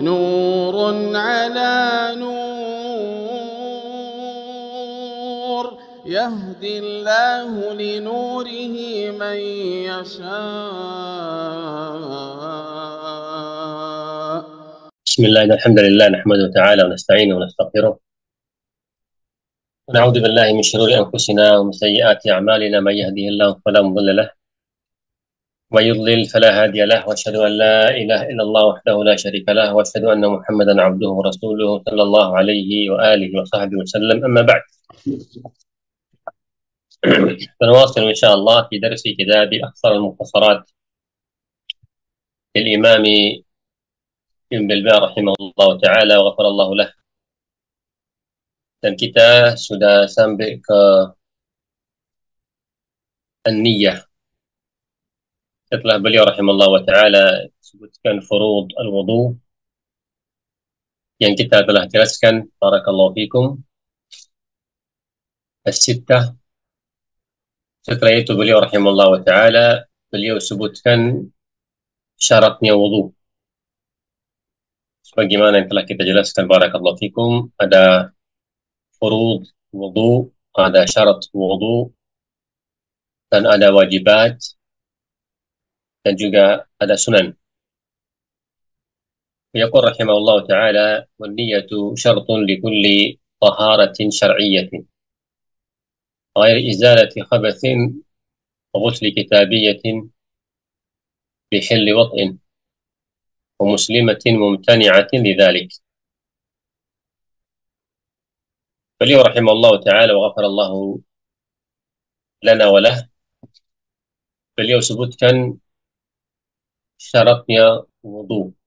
نور على نور يهدي الله لنوره من يشاء. بسم الله الحمد لله نحمده تعالى ونستعينه ونستغفره ونعوذ بالله من شرور أنفسنا ومن سيئات أعمالنا. من يهده الله فلا مضل له ويضلل فلا هادي له، وأشهد أن لا إله إلا الله وحده لا شريك له، وأشهد أن محمدا عبده ورسوله صلى الله عليه وآله وصحبه وسلم. أما بعد، سنواصل إن شاء الله في درس كتاب أختصر المختصرات للإمام ابن بلبع رحمه الله تعالى وغفر الله له. Dan kita sudah sampai ke an-niyah. Setelah beliau rahimahullah wa ta'ala sebutkan furud al-wudu yang kita telah jelaskan, barakallahu fikum, as-sittah. Setelah itu beliau rahimahullah wa ta'ala beliau sebutkan syaratnya wudu. Sebagaimana yang telah kita jelaskan, barakallahu fikum, ada furud wudu, ada syarat wudu, dan ada wajibat, dan juga ada sunan. يقول رحمه الله تعالى: والنية شرط لكل طهارة شرعية غير إزالة خبث وغسل كتابية بحل وطء ومسلمة ممتنعة لذلك. beliau رحمه الله تعالى وغفر الله لنا وله, beliau sebutkan syaratnya wudu.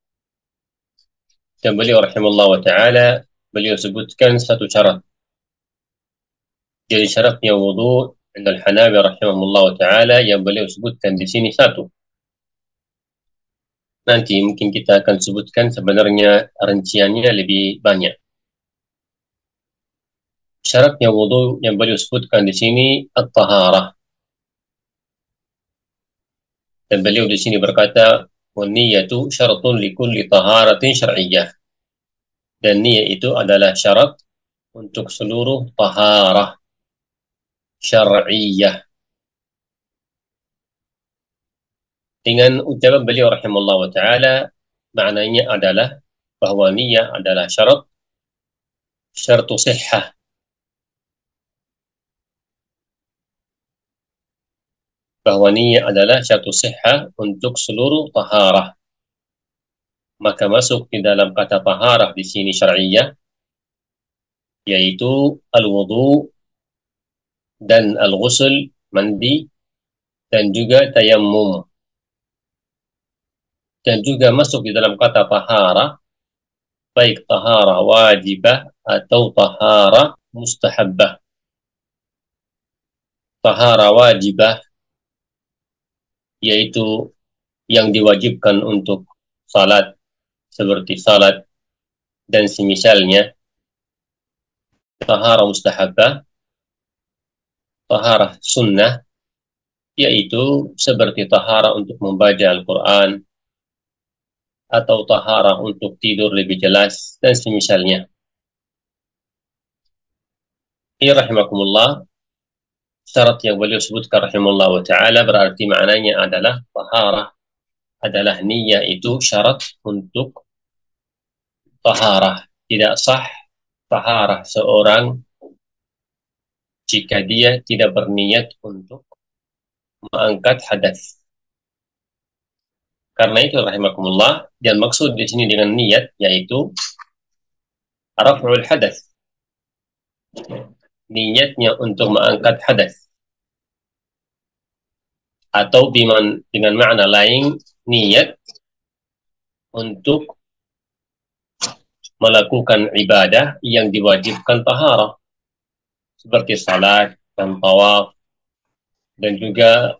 Dan beliau rahimahullah wa ta'ala beliau sebutkan satu syarat. Jadi syaratnya wudu indal Hanafi rahimahullah wa ta'ala yang beliau sebutkan di sini satu. Nanti mungkin kita akan sebutkan sebenarnya rinciannya lebih banyak. Syaratnya wudu yang beliau sebutkan di sini at-taharah. Dan beliau di sini berkata, "Wan-niyatu syaratun likulli taharatin syar'iyyah." Dan niat itu adalah syarat untuk seluruh taharah syar'iyyah. Dengan ucapan beliau rahimahullah wa ta'ala, maknanya adalah bahwa niat adalah syarat, syartu sihhah. Bahwa niat adalah syartu sihhah untuk seluruh taharah. Maka masuk di dalam kata taharah di sini syar'iyyah, yaitu al-wudu dan al-ghusl, mandi, dan juga tayammum. Dan juga masuk di dalam kata taharah, baik taharah wajibah atau taharah mustahabbah. Taharah wajibah yaitu yang diwajibkan untuk salat, seperti salat dan semisalnya. Taharah mustahabbah, taharah sunnah, yaitu seperti taharah untuk membaca Al-Quran atau taharah untuk tidur lebih jelas dan semisalnya. Ya rahimakumullah, syarat yang beliau sebutkan rahimahullah wa ta'ala berarti maknanya adalah taharah adalah niat itu syarat untuk taharah. Tidak sah taharah seorang jika dia tidak berniat untuk mengangkat hadas. Karena itu rahimakumullah, dan maksud di sini dengan niat yaitu raf'ul hadas. Niatnya untuk mengangkat hadas. Atau dengan makna lain, niat untuk melakukan ibadah yang diwajibkan taharah, seperti salat dan tawaf, dan juga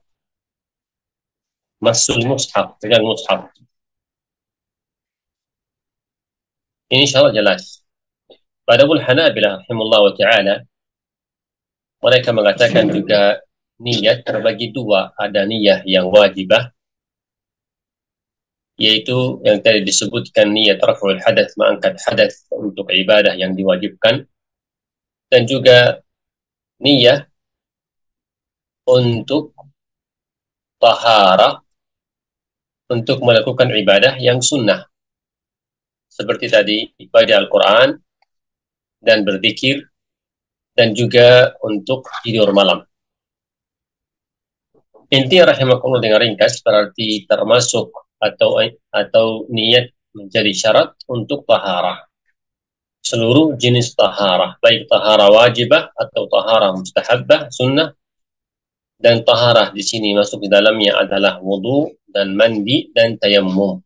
masul mushaf, pegang mushaf. Ini insyaallah jelas. Padahal Hanabilah rahimahullah wa ta'ala, mereka mengatakan juga niat terbagi dua. Ada niat yang wajibah, yaitu yang tadi disebutkan niat raf'ul hadath, mengangkat hadath untuk ibadah yang diwajibkan, dan juga niat untuk taharah untuk melakukan ibadah yang sunnah, seperti tadi baca Al-Quran dan berzikir, dan juga untuk tidur malam. Intinya rahimakumullah dengan ringkas berarti termasuk atau niat menjadi syarat untuk taharah. Seluruh jenis taharah, baik taharah wajibah atau taharah mustahabbah, sunnah, dan taharah di sini masuk di dalamnya adalah wudu dan mandi dan tayammum.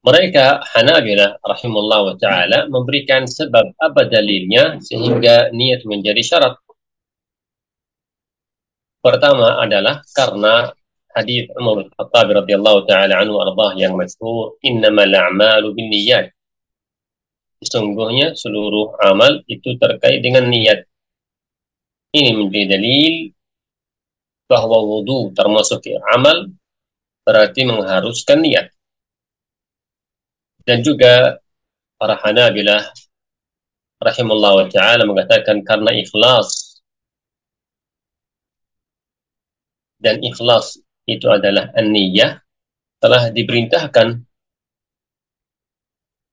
Mereka Hanabilah rahimahullah wa ta'ala memberikan sebab apa dalilnya sehingga niat menjadi syarat. Pertama adalah karena hadis Umar bin Khattab radhiyallahu ta'ala anhu ardah yang masyhur, innamal a'malu binniyat. Sesungguhnya seluruh amal itu terkait dengan niat. Ini menjadi dalil bahwa wudu termasuk amal, berarti mengharuskan niat. Dan juga para Hanabilah rahimahullah wa ta'ala mengatakan karena ikhlas, dan ikhlas itu adalah an-niyah, telah diperintahkan,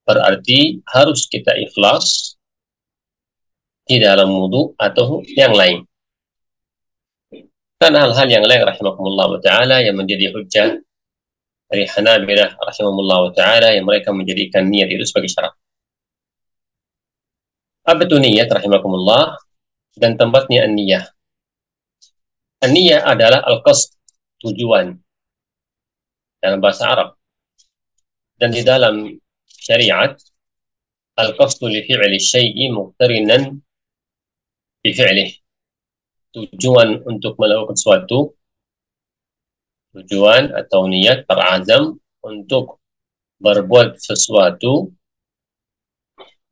berarti harus kita ikhlas di dalam wudu atau yang lain. Dan hal-hal yang lain rahimakumullah wa ta'ala yang menjadi hujjah dari Hanabilah rahimahullah wa ta'ala yang mereka menjadikan niat itu sebagai syarat. Apa itu niat rahimakumullah? Dan tempatnya an-niyah. An-niyah adalah al-qasd, tujuan dalam bahasa Arab. Dan di dalam syariat, al-qasdu li fi'li syai'i muqtarinan bi fi'lih. Tujuan untuk melakukan sesuatu, tujuan atau niat berazam untuk berbuat sesuatu,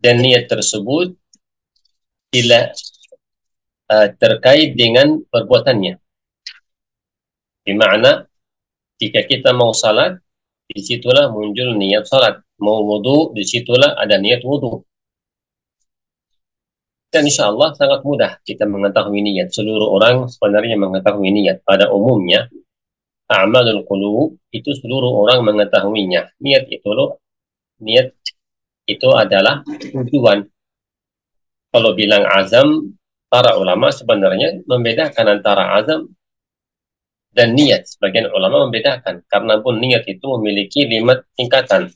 dan niat tersebut tidak terkait dengan perbuatannya. Bermakna jika kita mau salat, disitulah muncul niat salat. Mau wudu, disitulah ada niat wudu. Dan insya Allah sangat mudah kita mengetahui niat. Seluruh orang sebenarnya mengetahui niat. Pada umumnya, a'malul qulub itu seluruh orang mengetahuinya. Niat itu adalah tujuan. Kalau bilang azam, para ulama sebenarnya membedakan antara azam dan niat. Sebagian ulama membedakan, karena pun niat itu memiliki 5 tingkatan.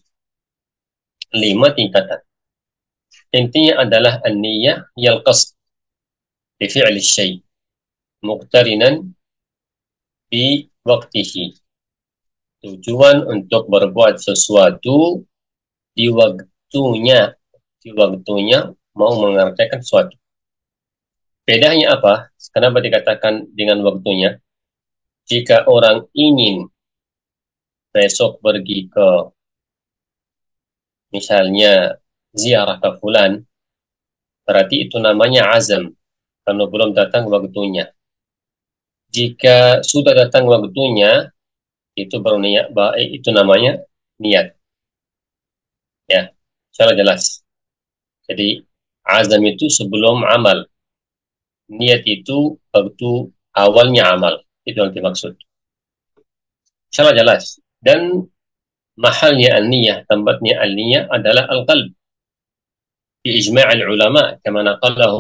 5 tingkatan. Intinya adalah an-niyah yal qasd bi fi'li syai' muqtarinan bi waqtihi. Tujuan untuk berbuat sesuatu di waktunya. Di waktunya mau mengerjakan sesuatu. Bedanya apa? Kenapa dikatakan dengan waktunya? Jika orang ingin besok pergi ke misalnya ziarah ke fulan, berarti itu namanya azam, karena belum datang waktunya. Jika sudah datang waktunya, itu baru niat, itu namanya niat. Ya, secara jelas. Jadi azam itu sebelum amal. Niat itu waktu awalnya amal. Itu yang dimaksud. Secara jelas. Dan mahalnya an-niyah, tempatnya al-niyah adalah al-qalb. بإجماع العلماء كما نقله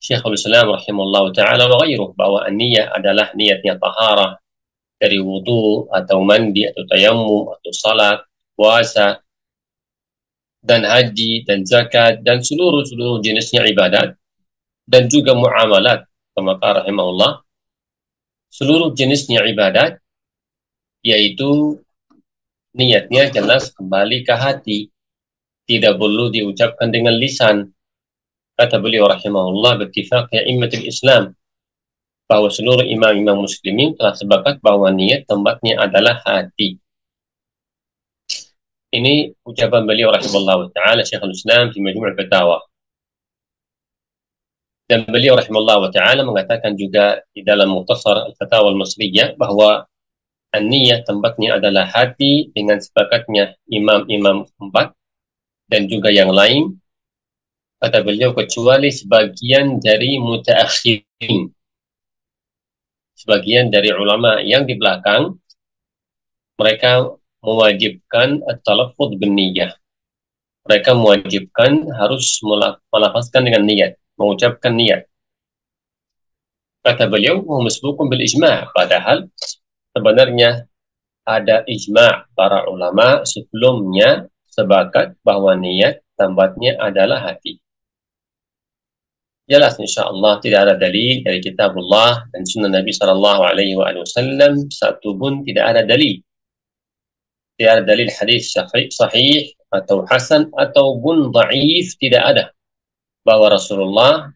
شيخ الإسلام رحمه الله تعالى وغيره, bahwa an-niyah adalah niatnya taharah dari wudu atau mandi atau tayammum atau salat, puasa, dan haji dan zakat dan seluruh jenisnya ibadat, dan juga muamalat. Kama qala rahimahullah, seluruh jenisnya ibadat, yaitu niatnya jelas kembali ke hati, tidak perlu diucapkan dengan lisan. Kata beliau rahimahullah, bittifaq a'immatul Islam, bahwa seluruh imam-imam muslimin telah sepakat bahwa niat tempatnya adalah hati. Ini ucapan beliau rahimahullah ta'ala Syekhul Islam di Majmu' Fatawa. Dan beliau rahimahullah ta'ala mengatakan juga di dalam Mukhtasar Al-Fatawa Al-Masriyah bahwa An-niyah tempatnya adalah hati dengan sepakatnya imam-imam empat dan juga yang lain. Kata beliau kecuali sebagian dari mutaakhirin, sebagian dari ulama yang di belakang, mereka mewajibkan at-talaffuz bin niyah. Mereka mewajibkan harus melafazkan dengan niat, mengucapkan niat. Kata beliau, masbuqun bil ijma', padahal sebenarnya ada ijma' para ulama sebelumnya sepakat bahwa niat tempatnya adalah hati. Jelas insyaAllah tidak ada dalil dari kitabullah dan sunnah Nabi SAW, satu pun tidak ada dalil. Tidak ada dalil hadis sahih atau hasan ataupun dhaif, tidak ada bahwa Rasulullah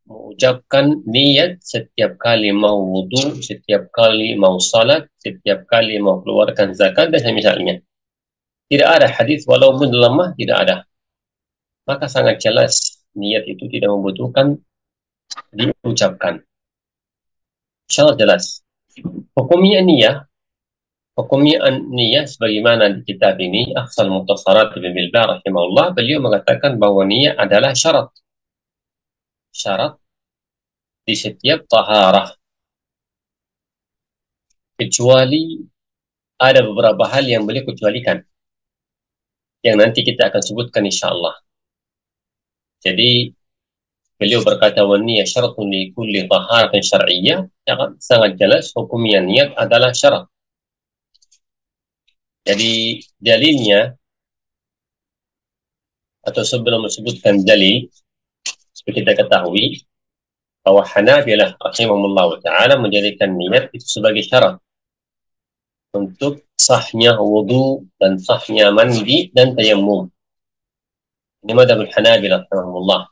mengucapkan niat setiap kali mau wudu, setiap kali mau salat, setiap kali mau keluarkan zakat dan semisalnya. Tidak ada hadis walaupun lemah, tidak ada. Maka sangat jelas niat itu tidak membutuhkan diucapkan. Sangat jelas. Hukumnya niyah sebagaimana di kitab ini Akhsal Mukhtasarat Ibn Bilbah rahimahullah, beliau mengatakan bahwa niyah adalah syarat di setiap taharah, kecuali ada beberapa hal yang beliau kecualikan yang nanti kita akan sebutkan insyaallah. Jadi beliau berkata wa niyah syaratun li kulli taharatin syar'iyyah, sangat jelas hukumnya niat adalah syarat. Jadi dalilnya, atau sebelum menyebutkan dalil, seperti kita ketahui bahwa Hanabilah rahimahullah ta'ala menjadikan niat itu sebagai syarat untuk sahnya wudu dan sahnya mandi dan tayammum. Ini madhab Hanabilah rahimahullah,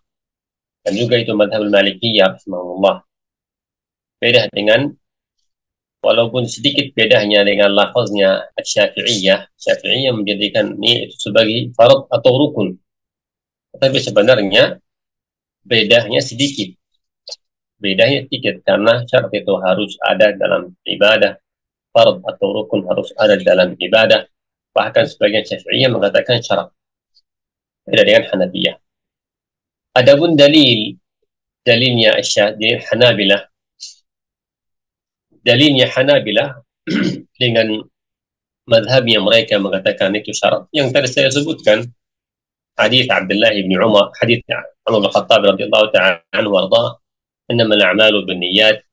dan juga itu madhab Malikiyah rahimahullah. Beda dengan, walaupun sedikit bedanya dengan lafaznya Syafi'iyah menjadikan niat itu sebagai farad atau rukun. Tetapi sebenarnya bedanya sedikit. Karena syarat itu harus ada dalam ibadah. Farad atau rukun harus ada dalam ibadah. Bahkan sebagian Syafi'iyah mengatakan syarat. Beda dengan Hanafiyah. Adapun dalilnya Hanabilah. Dalilnya Hanabilah dengan madhabnya mereka mengatakan itu syarat. Yang tadi saya sebutkan, hadis Abdullah bin Umar, hadis Umar bin Khattab radhiyallahu ta'ala anhu warḍah, innamal a'malu binniyat,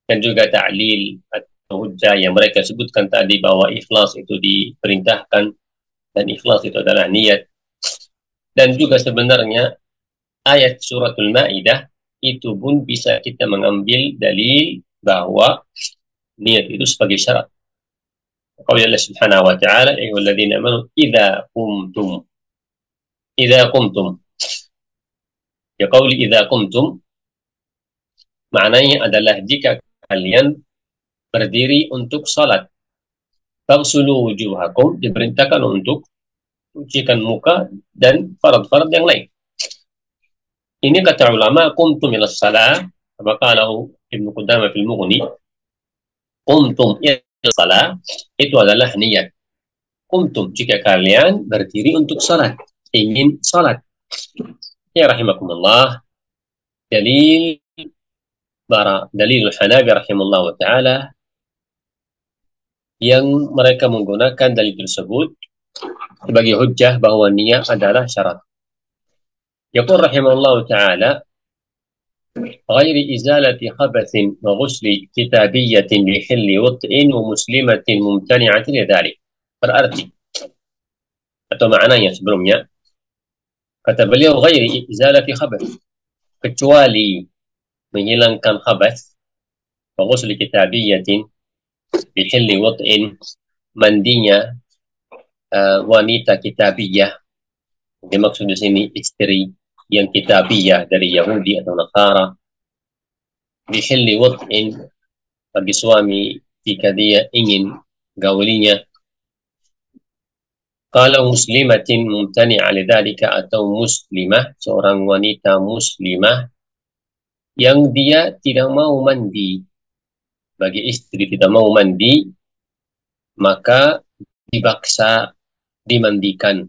dan juga ta'lil atau hujjah yang mereka sebutkan tadi bahwa ikhlas itu diperintahkan dan ikhlas itu adalah niat. Dan juga sebenarnya ayat suratul Maidah itu pun bisa kita mengambil dalil bahwa niat itu sebagai syarat. Qaul Allah Subhanahu wa ta'ala, ayyuhalladzina amanu idza qumtum. Ya qauli idza qumtum maknanya adalah jika kalian berdiri untuk salat. Faghsulu wujuhakum, diperintahkan untuk cucikan muka dan farad-farad yang lain. Ini kata ulama, qumtum ila shalah, maqalahu Ibnu Qudamah fil Mughni. Qumtum ila shalah itu adalah niat. Qumtum jika kalian berdiri untuk salat, ingin salat. Ya rahimakumullah. Dalil Hanabi rahimahullah wa ta'ala yang mereka menggunakan dalil tersebut sebagai hujjah bahwa niat adalah syarat. Yaqul rahimahullah ta'ala غير إزالة خبث وغسل كتابية بحل وطء ومسلمة ممتنعة لذلك. Berarti atau maknanya sebelumnya kata beliau ghairi izalati khabath, kecuali menghilangkan khabath, wa ghusli kitabiyatin bihilli wat'in, mandinya wanita kitabiyah. Dimaksud di sini istri yang kitabiyah dari Yahudi atau Nasara. Bihilli wat'in, bagi suami jika dia ingin gaulinya. Kalau muslimatin mumtani'a lidzalika, atau muslimah, seorang wanita muslimah yang dia tidak mau mandi, bagi istri tidak mau mandi maka dipaksa dimandikan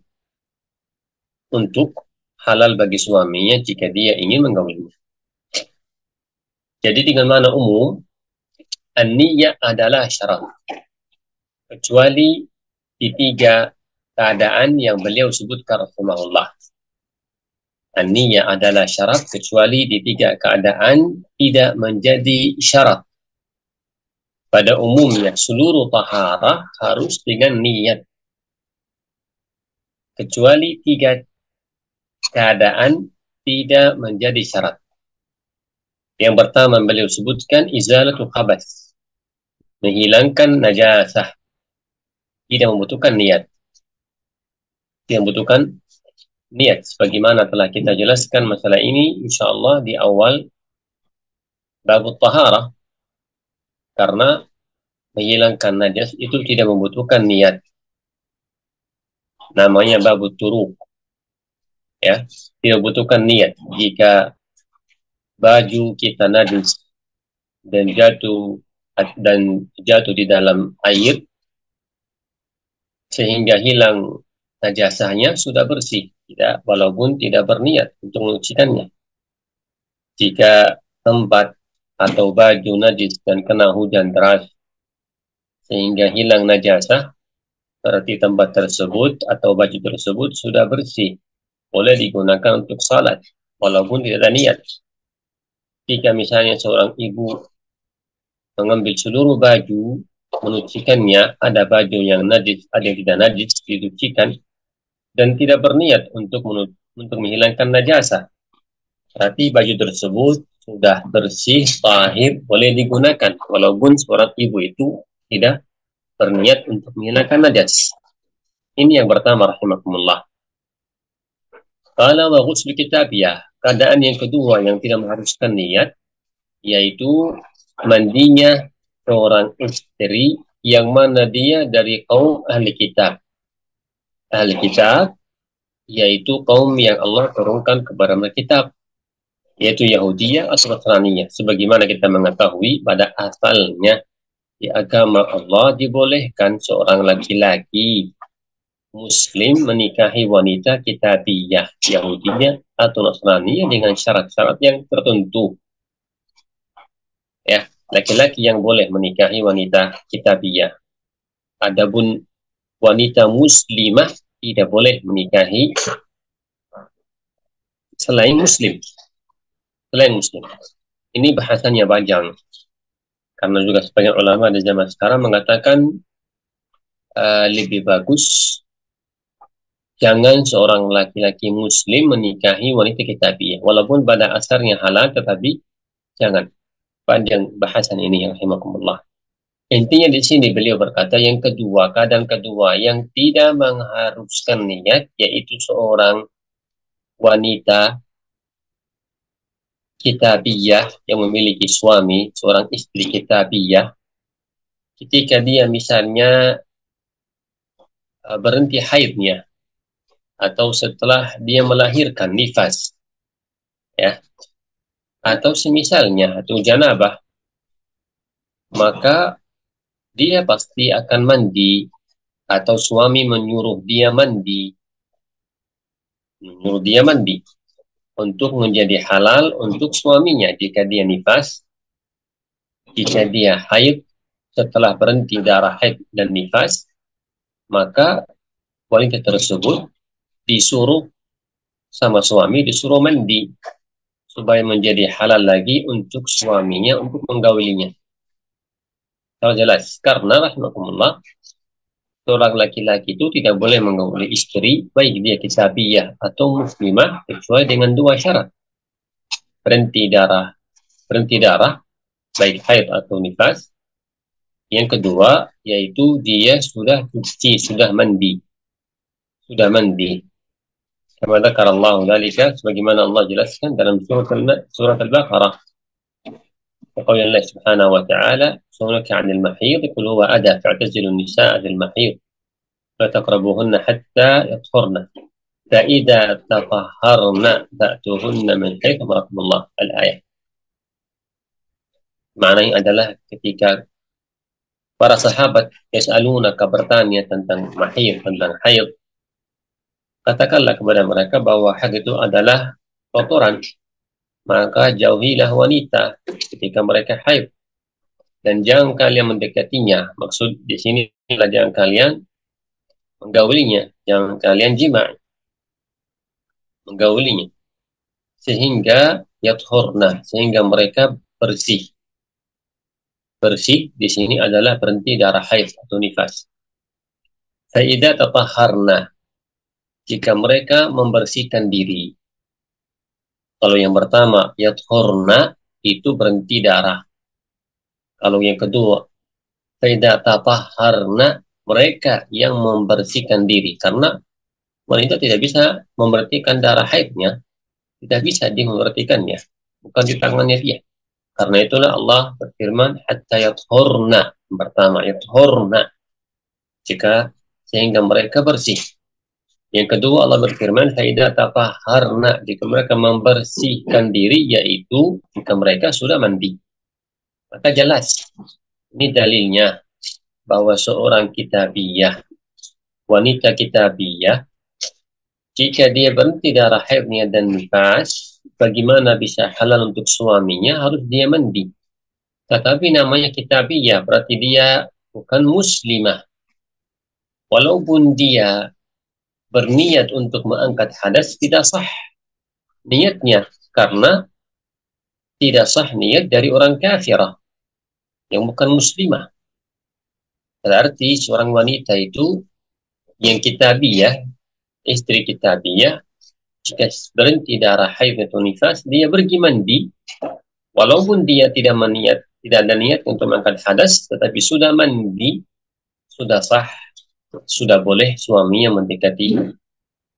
untuk halal bagi suaminya jika dia ingin menggaulinya. Jadi dengan makna umum, an-niyah adalah syarat. Kecuali di 3 keadaan yang beliau sebutkan rahimahullah. An-niyah adalah syarat kecuali di 3 keadaan tidak menjadi syarat. Pada umumnya seluruh taharah harus dengan niat. Kecuali 3 keadaan tidak menjadi syarat. Yang pertama beliau sebutkan izalatul khabas, menghilangkan najasah, tidak membutuhkan niat. Tidak membutuhkan niat. Sebagaimana telah kita jelaskan masalah ini insyaallah di awal bab taharah. Karena menghilangkan najas itu tidak membutuhkan niat. Namanya bab turuk. Ya, tidak membutuhkan niat. Jika baju kita najis dan jatuh di dalam air sehingga hilang najasahnya, sudah bersih, tidak, walaupun tidak berniat untuk menyucikannya. Jika tempat atau baju najis dan kena hujan deras sehingga hilang najasah, berarti tempat tersebut atau baju tersebut sudah bersih, boleh digunakan untuk salat walaupun tidak ada niat. Jika misalnya seorang ibu mengambil seluruh baju, menyucikannya, ada baju yang najis, ada yang tidak najis, disucikan, dan tidak berniat untuk menghilangkan najasah, berarti baju tersebut sudah bersih, tahir, boleh digunakan, walaupun seorang ibu itu tidak berniat untuk menghilangkan najas. Ini yang pertama rahimakumullah. Qala wa ghusl kitabiyah. Keadaan yang kedua yang tidak mengharuskan niat, yaitu mandinya seorang istri yang mana dia dari kaum ahli kitab. Ahli kitab yaitu kaum yang Allah turunkan kepada mereka kitab, yaitu Yahudiyah atau Nasraniyah. Sebagaimana kita mengetahui pada asalnya di agama Allah dibolehkan seorang laki-laki Muslim menikahi wanita kitabiyah, Yahudiyah atau Nasraniyah dengan syarat-syarat yang tertentu. Ya, laki-laki yang boleh menikahi wanita kitabiyah. Adapun wanita muslimah tidak boleh menikahi selain muslim. Selain muslim. Ini bahasanya panjang. Karena juga sebagian ulama di zaman sekarang mengatakan lebih bagus jangan seorang laki-laki muslim menikahi wanita kitabiyah. Walaupun pada asarnya halal, tetapi jangan. Panjang bahasan ini, rahimakumullah. Intinya di sini beliau berkata yang kedua, keadaan kedua yang tidak mengharuskan niat, yaitu seorang wanita kitabiyah yang memiliki suami, seorang istri kitabiyah, ketika dia misalnya berhenti haidnya atau setelah dia melahirkan nifas, ya, atau semisalnya atau janabah, maka dia pasti akan mandi atau suami menyuruh dia mandi untuk menjadi halal untuk suaminya jika dia nifas, jika dia haid. Setelah berhenti darah haid dan nifas, maka wanita tersebut disuruh sama suami, disuruh mandi supaya menjadi halal lagi untuk suaminya untuk menggaulinya. Kalau jelas, karena rahmatullah, seorang laki-laki itu tidak boleh menggauli istri, baik dia kitabiyah atau muslimah, kecuali dengan 2 syarat. Berhenti darah, baik haid atau nifas. Yang kedua, yaitu dia sudah suci, sudah mandi. Kama dzakara Allah dzalika, sebagaimana Allah jelaskan dalam surat Al-Baqarah. وقول الله سبحانه وتعالى يسألونك عن المحيض قل هو أذى فاعتزلوا النساء في المحيض لا تقربوهن حتى يطهرن فإذا تطهرن فأتوهن من حيث أمركم الله. Al-ayat. Maknanya adalah ketika para sahabat yas'alunaka bertanya tentang mahid, tentang haid, katakanlah kepada mereka bahwa haid itu adalah kotoran, maka jauhilah wanita ketika mereka haid dan jangan kalian mendekatinya. Maksud di sini adalah jangan kalian menggaulinya, jangan kalian jima' menggaulinya sehingga yathurna, sehingga mereka bersih. Bersih di sini adalah berhenti darah haid atau nifas. Fa'idha tatahharna, jika mereka membersihkan diri. Kalau yang pertama yathurna itu berhenti darah. Kalau yang kedua fa'idha tatahharna, mereka yang membersihkan diri, karena wanita tidak bisa membersihkan darah haidnya, tidak bisa dia membersihkannya, bukan di tangannya dia. Karena itulah Allah berfirman hatta yathurna, pertama yathurna, jika sehingga mereka bersih. Yang kedua Allah berfirman faida tatahharna, jika mereka membersihkan diri, yaitu jika mereka sudah mandi. Maka jelas ini dalilnya bahwa seorang kitabiyah, wanita kitabiyah, jika dia berhenti darah haidnya dan nifas, bagaimana bisa halal untuk suaminya? Harus dia mandi. Tetapi namanya kitabiyah berarti dia bukan muslimah. Walaupun dia berniat untuk mengangkat hadas, tidak sah niatnya, karena tidak sah niat dari orang kafirah yang bukan muslimah. Berarti seorang wanita itu yang kitabiyah, istri kitabiyah, jika berhenti darah haid atau nifas, dia pergi mandi, walaupun dia tidak ada niat untuk mengangkat hadas, tetapi sudah mandi, sudah sah, sudah boleh suaminya mendekati,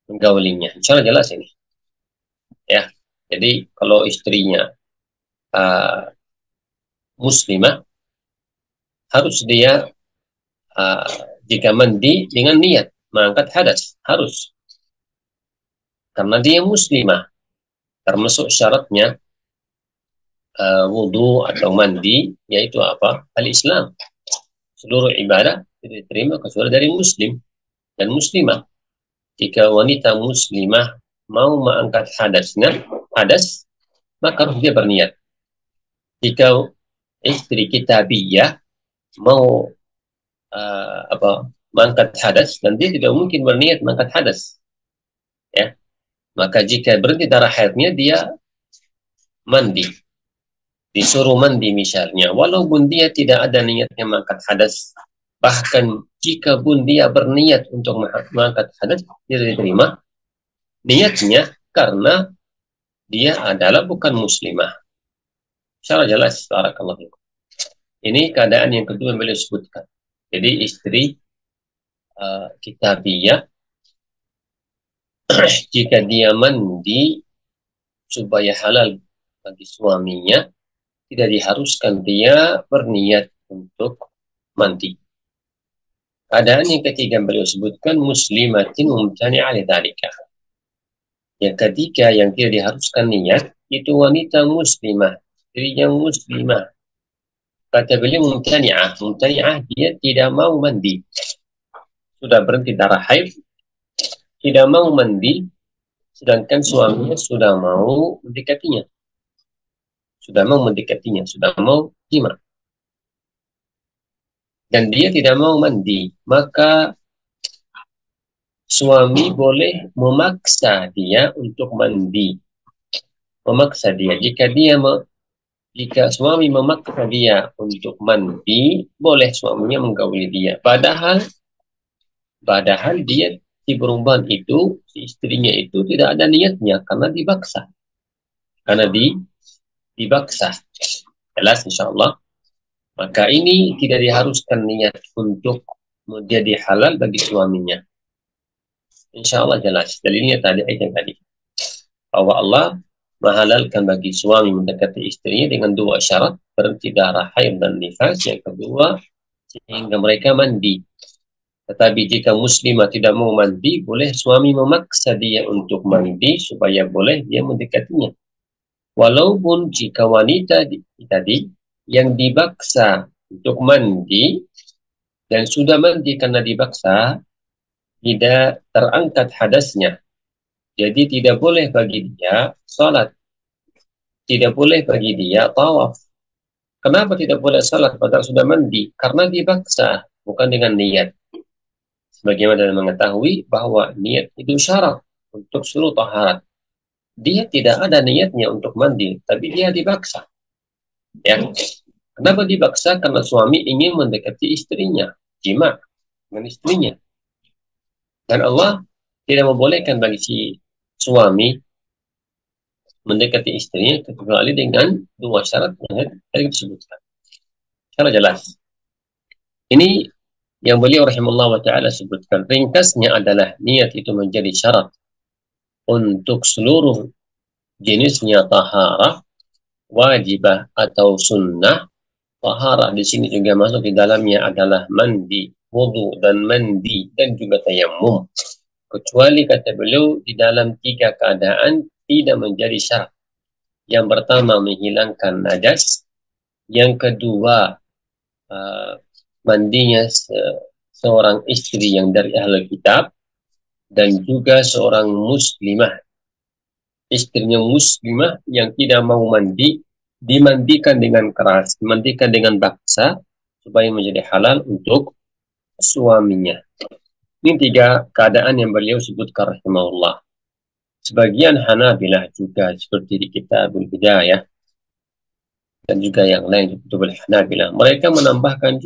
menggaulinya. Insya Allah jelas ini. Ya, jadi kalau istrinya muslimah, harus dia jika mandi dengan niat mengangkat hadas, harus, karena dia muslimah. Termasuk syaratnya wudhu atau mandi, yaitu apa? Al-Islam. Seluruh ibadah tidak diterima kecuali dari muslim dan muslimah. Jika wanita muslimah mau mengangkat hadas, maka harus dia berniat. Jika istri kitabiyah mau mengangkat hadas, dan dia tidak mungkin berniat mengangkat hadas, ya, maka jika berhenti darah haidnya, dia mandi, disuruh mandi misalnya, walaupun dia tidak ada niatnya mengangkat hadas. Bahkan jika pun dia berniat untuk mengangkat hadas, tidak diterima niatnya, karena dia adalah bukan muslimah. Secara jelas, barakallahu fikum. Ini keadaan yang kedua yang beliau sebutkan. Jadi istri kitabiyah, jika dia mandi supaya halal bagi suaminya, tidak diharuskan dia berniat untuk mandi. Keadaan yang ketiga beliau sebutkan muslimatin mumtani'ah lidzalika. Yang ketiga yang tidak diharuskan niat itu wanita muslimah, istri yang muslimah. Kata beliau mumtani'ah, dia tidak mau mandi. Sudah berhenti darah haid, tidak mau mandi, sedangkan suaminya sudah mau mendekatinya. Sudah mau jima. Dan dia tidak mau mandi, maka suami boleh memaksa dia untuk mandi. Memaksa dia. Jika suami memaksa dia untuk mandi, boleh suaminya menggauli dia. Padahal dia, si perempuan itu, si istrinya itu tidak ada niatnya, karena dipaksa. Dipaksa. Jelas insyaAllah. Maka ini tidak diharuskan niat untuk menjadi halal bagi suaminya. Insya Allah jelas. Dalilnya tadi, ayat yang tadi. Bahwa Allah menghalalkan bagi suami mendekati istrinya dengan dua syarat. Berhenti darah haid dan nifas. Yang kedua, sehingga mereka mandi. Tetapi jika muslimah tidak mau mandi, boleh suami memaksa dia untuk mandi supaya boleh dia mendekatinya. Walaupun jika wanita tadi yang dipaksa untuk mandi, dan sudah mandi karena dipaksa, tidak terangkat hadasnya. Jadi tidak boleh bagi dia salat, tidak boleh bagi dia tawaf. Kenapa tidak boleh salat padahal sudah mandi? Karena dipaksa, bukan dengan niat. Sebagaimana mengetahui bahwa niat itu syarat untuk seluruh taharat. Dia tidak ada niatnya untuk mandi, tapi dia dipaksa. Ya, kenapa dipaksa? Karena suami ingin mendekati istrinya, jima dengan istrinya. Dan Allah tidak membolehkan bagi si suami mendekati istrinya kecuali dengan dua syarat yang tadi disebutkan. Secara jelas. Ini yang beliau rahimahullah wa ta'ala sebutkan. Ringkasnya adalah niat itu menjadi syarat untuk seluruh jenisnya taharah, wajibah atau sunnah. Taharah di sini juga masuk di dalamnya adalah mandi, wudu dan mandi dan juga tayammum. Kecuali kata beliau di dalam 3 keadaan tidak menjadi syarat. Yang pertama menghilangkan najas, yang kedua mandinya seorang istri yang dari ahli kitab, dan juga seorang muslimah, istrinya muslimah yang tidak mau mandi, dimandikan dengan keras, dimandikan dengan paksa supaya menjadi halal untuk suaminya. Ini 3 keadaan yang beliau sebutkan rahimahullah. Sebagian Hanabilah juga seperti di Kitabul Bidayah dan juga yang lain di Kitabul Hanabilah, mereka menambahkan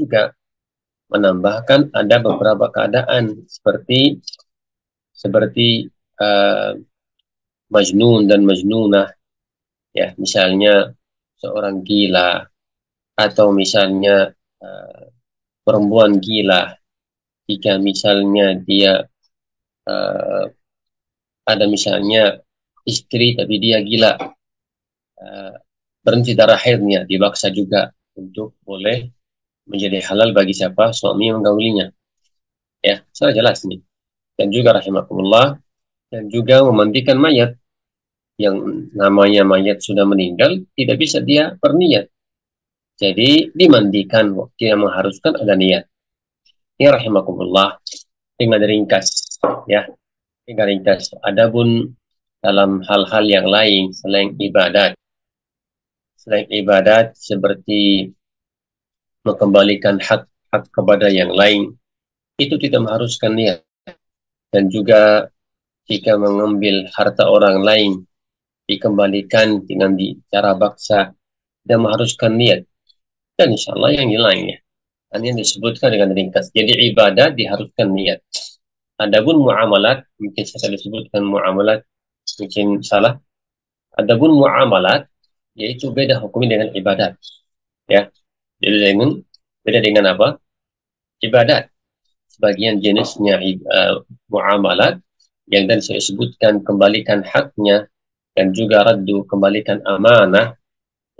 ada beberapa keadaan seperti majnun dan majnunah, ya, misalnya seorang gila atau misalnya perempuan gila, jika misalnya dia ada misalnya istri tapi dia gila, berhenti darah haidnya, dipaksa juga untuk boleh menjadi halal bagi siapa suami yang menggaulinya. Ya, sudah jelas nih. Dan juga rahimakumullah, dan juga memandikan mayat yang namanya mayat sudah meninggal, tidak bisa dia berniat. Jadi dimandikan, waktu yang mengharuskan ada niat. Ya rahimakumullah, dengan ringkas, ya, dengan ringkas. Adapun dalam hal-hal yang lain selain ibadat seperti mengembalikan hak kepada yang lain, itu tidak mengharuskan niat. Dan juga jika mengambil harta orang lain dikembalikan dengan cara paksa dan mengharuskan niat. Dan insya Allah yang lainnya. Ini yang disebutkan dengan ringkas. Jadi ibadah diharuskan niat. Adapun muamalat, mungkin saya disebutkan muamalat, mungkin salah. Adapun muamalat, yaitu beda hukumnya dengan ibadat. Ya, jadi beda dengan apa? Ibadat. Sebagian jenisnya muamalat yang tadi saya sebutkan, kembalikan haknya dan juga raddu, kembalikan amanah,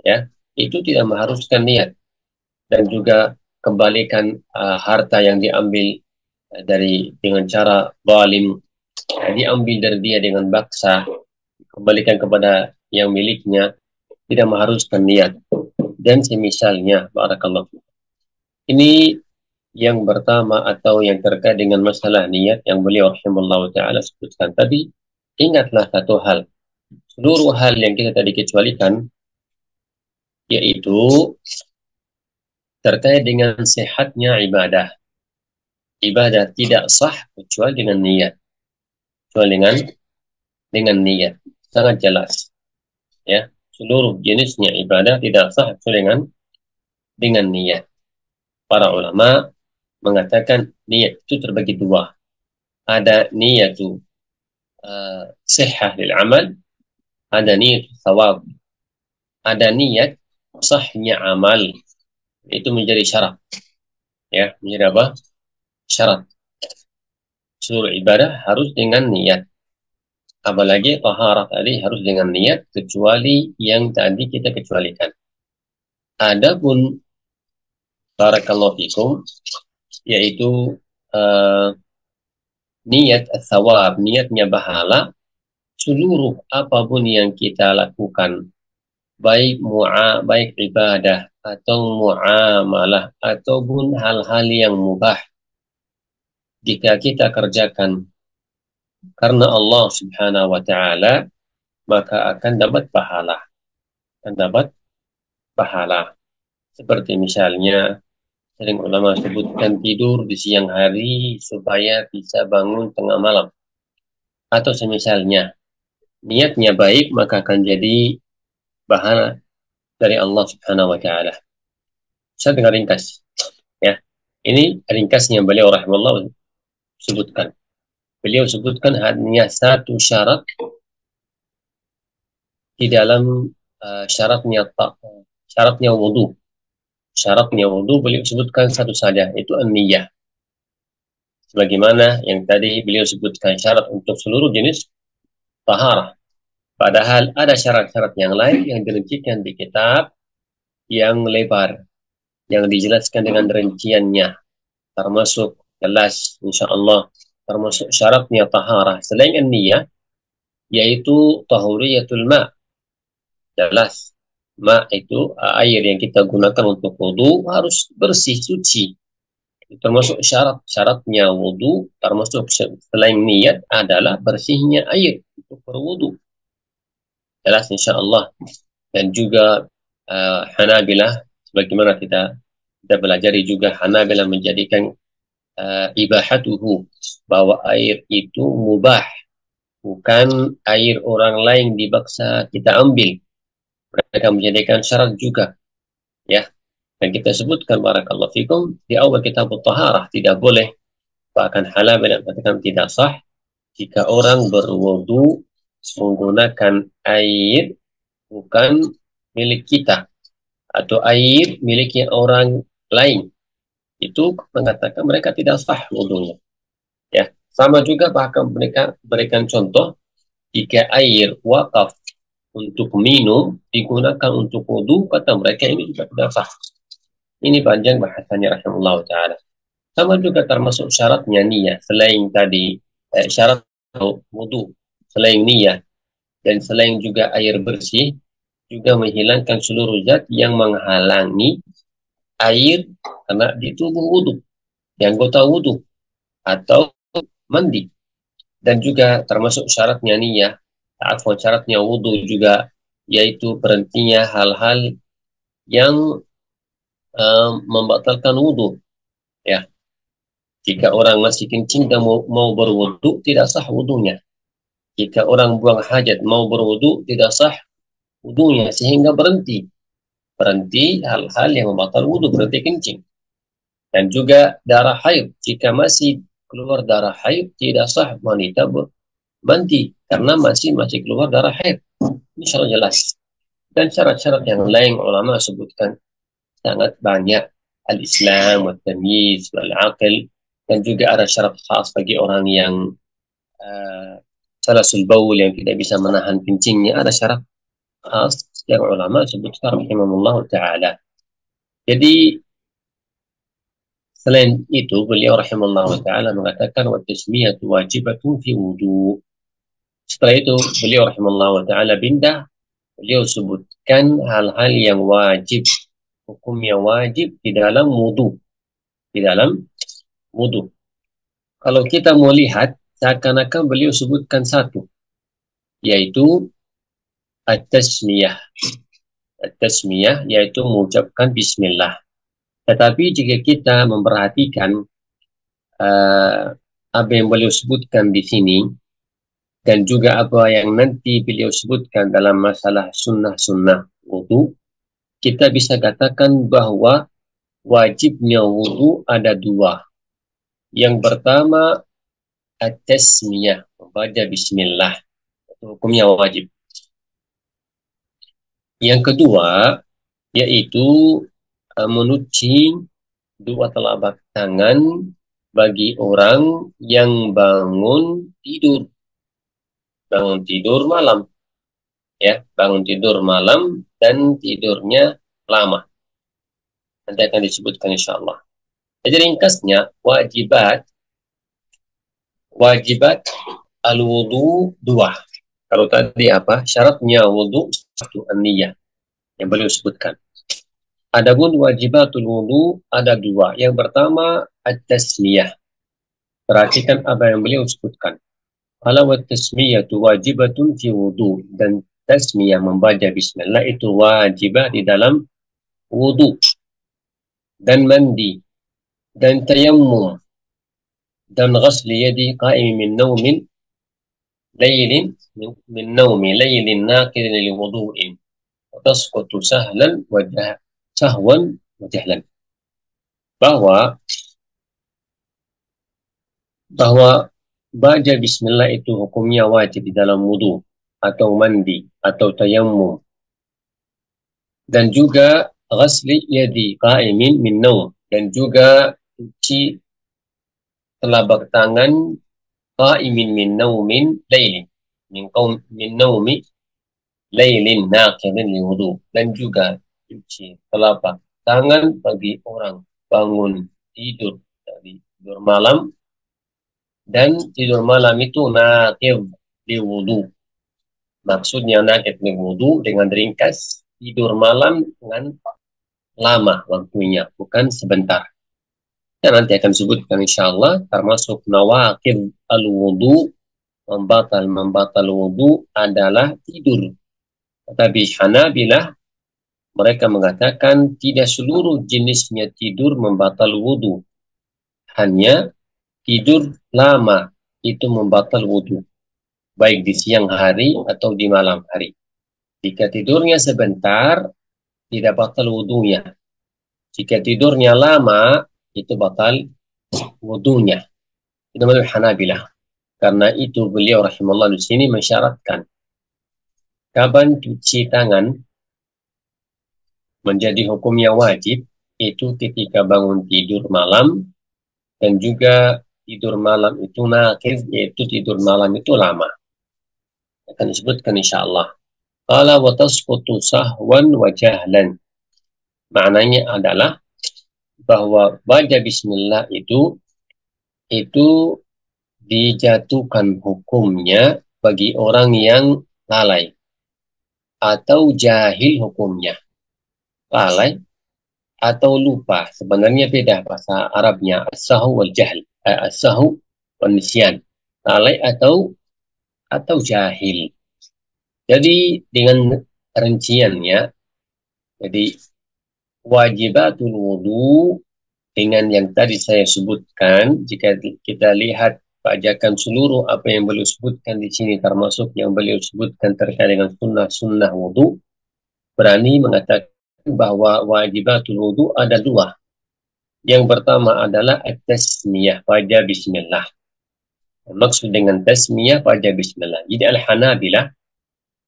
ya, itu tidak mengharuskan niat. Dan juga kembalikan harta yang diambil dengan cara zalim, diambil dari dia dengan paksa, kembalikan kepada yang miliknya, tidak mengharuskan niat dan semisalnya. Barakallahu. Ini yang pertama atau yang terkait dengan masalah niat yang beliau rahimahullah ta'ala sebutkan tadi. Ingatlah satu hal, seluruh hal yang kita tadi kecualikan, yaitu terkait dengan sehatnya ibadah. Ibadah tidak sah kecuali dengan niat. Kecuali dengan niat. Sangat jelas. Ya, seluruh jenisnya ibadah tidak sah kecuali dengan niat. Para ulama mengatakan niat itu terbagi 2. Ada niyatu sihah lil amal, ada niat thawab. Ada niat sahnya amal. Itu menjadi syarat. Ya, menjadi apa? Syarat. Seluruh ibadah harus dengan niat. Apalagi taharah tadi harus dengan niat, kecuali yang tadi kita kecualikan. Adapun barakallahu fikum, yaitu niat thawab, niatnya pahala, seluruh apapun yang kita lakukan baik ibadah atau muamalah ataupun hal-hal yang mubah, jika kita kerjakan karena Allah Subhanahu wa taala, maka akan dapat pahala. Akan dapat pahala. Seperti misalnya sering ulama sebutkan tidur di siang hari supaya bisa bangun tengah malam. Atau semisalnya, niatnya baik maka akan jadi pahala dari Allah Subhanahu wa taala. Saya dengar ringkas, ya. Ini ringkasnya beliau rahimahullah sebutkan. Beliau sebutkan hanya satu syarat di dalam syaratnya wudu. Syaratnya wudu beliau sebutkan satu saja, itu an-niyah. Sebagaimana yang tadi beliau sebutkan syarat untuk seluruh jenis taharah. Padahal ada syarat-syarat yang lain yang dirincikan di kitab yang lebar, yang dijelaskan dengan rinciannya, termasuk jelas insyaallah termasuk syaratnya taharah selain an-niyah, yaitu tahuriyatul ma. Jelas ma itu air yang kita gunakan untuk wudu harus bersih, suci. Termasuk syaratnya wudu, termasuk selain niat adalah bersihnya air untuk berwudu. Jelas insyaallah. Dan juga Hanabilah, sebagaimana kita belajari juga, Hanabilah menjadikan ibahatuhu, bahwa air itu mubah, bukan air orang lain dibaksa kita ambil. Mereka menjadikan syarat juga, ya. Dan kita sebutkan barakallahu fikum di awal kitab taharah, tidak boleh, bahkan Hanabilah mengatakan tidak sah jika orang berwudu menggunakan air bukan milik kita atau air miliknya orang lain. Itu mengatakan mereka tidak sah wudunya, ya. Sama juga bahkan mereka berikan contoh, jika air wakaf untuk minum digunakan untuk wudu, kata mereka ini juga tidak sah. Ini panjang bahasanya rahimahullah ta'ala. Sama juga termasuk syaratnya niyah, selain tadi syarat wudu, selain niyah dan selain juga air bersih, juga menghilangkan seluruh zat yang menghalangi air kena di tubuh wudu, di anggota wudu atau mandi. Dan juga termasuk syaratnya niyah, syaratnya wudu juga, yaitu berhentinya hal-hal yang membatalkan wudu, ya. Jika orang masih kencing dan mau berwudu, tidak sah wudunya. Jika orang buang hajat mau berwudu, tidak sah wudunya, sehingga berhenti hal-hal yang membatalkan wudu, berhenti kencing. Dan juga darah haid, jika masih keluar darah haid, tidak sah wanita mandi karena masih keluar darah haid. Ini syarat jelas. Dan syarat-syarat yang lain ulama sebutkan sangat banyak, al-Islam, al-tamyiz, wal-aql. Dan juga ada syarat khas bagi orang yang salasul baul, yang tidak bisa menahan kencingnya. Ada syarat khas yang ulama sebutkan rahimahullah ta'ala. Jadi selain itu beliau rahimahullah ta'ala mengatakan wa tasmiyatu wajibatun fi wudu. Setelah itu beliau rahimahullah ta'ala beliau sebutkan hal-hal yang wajib, hukum yang wajib di dalam wudu. Kalau kita mau lihat, seakan-akan beliau sebutkan satu, yaitu at-tasmiyah. At-tasmiyah yaitu mengucapkan bismillah. Tetapi jika kita memperhatikan apa yang beliau sebutkan di sini, dan juga apa yang nanti beliau sebutkan dalam masalah sunnah-sunnah wudu, kita bisa katakan bahwa wajibnya wudu ada dua. Yang pertama, at-tasmiyah, membaca bismillah, itu hukumnya wajib. Yang kedua, yaitu menuci dua telapak tangan bagi orang yang bangun tidur malam, ya, bangun tidur malam dan tidurnya lama. Nanti akan disebutkan insyaallah. Jadi ringkasnya, wajibat al-wudu dua. Kalau tadi apa? Syaratnya wudu satu, an-niyah. yang beliau sebutkan. Adapun wajibatul wudu ada dua. Yang pertama at-tasmiyah. Perhatikan apa yang beliau sebutkan. Kalau at-tasmiyatu wajibatun fi wudu, dan tasmiyah membaca bismillah itu wajibah di dalam wudu dan mandi dan tayammum dan ghasli yadi qaim min naumin laylin min naumi laylin naqidin li wudu'in wa tasqutu sahlan wa sahwan wa jahlan. bahwa bahwa baca bismillah itu hukumnya wajib di dalam wudu atau mandi atau tayammum, dan juga ghasli yadi qa'imin min naum, dan juga cuci telapak tangan qa'imin min naumin lailin min naumi lailin naqidin li wudu, dan juga cuci telapak tangan bagi orang bangun tidur dari tidur malam, dan tidur malam itu naqid li wudu. Maksudnya naqid li wudu dengan ringkas, tidur malam dengan lama waktunya, bukan sebentar. Dan nanti akan sebutkan insyaallah termasuk nawaqid al-wudu, membatal wudu adalah tidur. Tetapi Hanabilah mereka mengatakan tidak seluruh jenisnya tidur membatal wudu. Hanya tidur lama itu membatal wudu, baik di siang hari atau di malam hari. Jika tidurnya sebentar, tidak batal wudunya. Jika tidurnya lama, itu batal wudunya. Itu menurut Hanabilah. Karena itu beliau rahimahullah di sini mensyaratkan kapan cuci tangan menjadi hukumnya wajib, itu ketika bangun tidur malam, dan juga tidur malam itu naqid, yaitu tidur malam itu lama. Akan disebutkan insyaallah. Qala wa tasqutu sahwan wa jahlan. Maknanya adalah bahwa baca bismillah itu dijatuhkan hukumnya bagi orang yang lalai atau jahil hukumnya. Lalai atau lupa, sebenarnya beda bahasa Arabnya, as-sahu wal jahl, as-sahu wal nisyan. Lalai atau jahil. Jadi dengan rinciannya, jadi wajibatul wudu dengan yang tadi saya sebutkan, jika kita lihat bacakan seluruh apa yang beliau sebutkan di sini, termasuk yang beliau sebutkan terkait dengan sunnah wudu, berani mengatakan bahwa wajibatul wudu ada dua. Yang pertama adalah at-tasmiyah, baca bismillah. Maksud dengan tasmiyah, baca bismillah. Jadi al-Hanabilah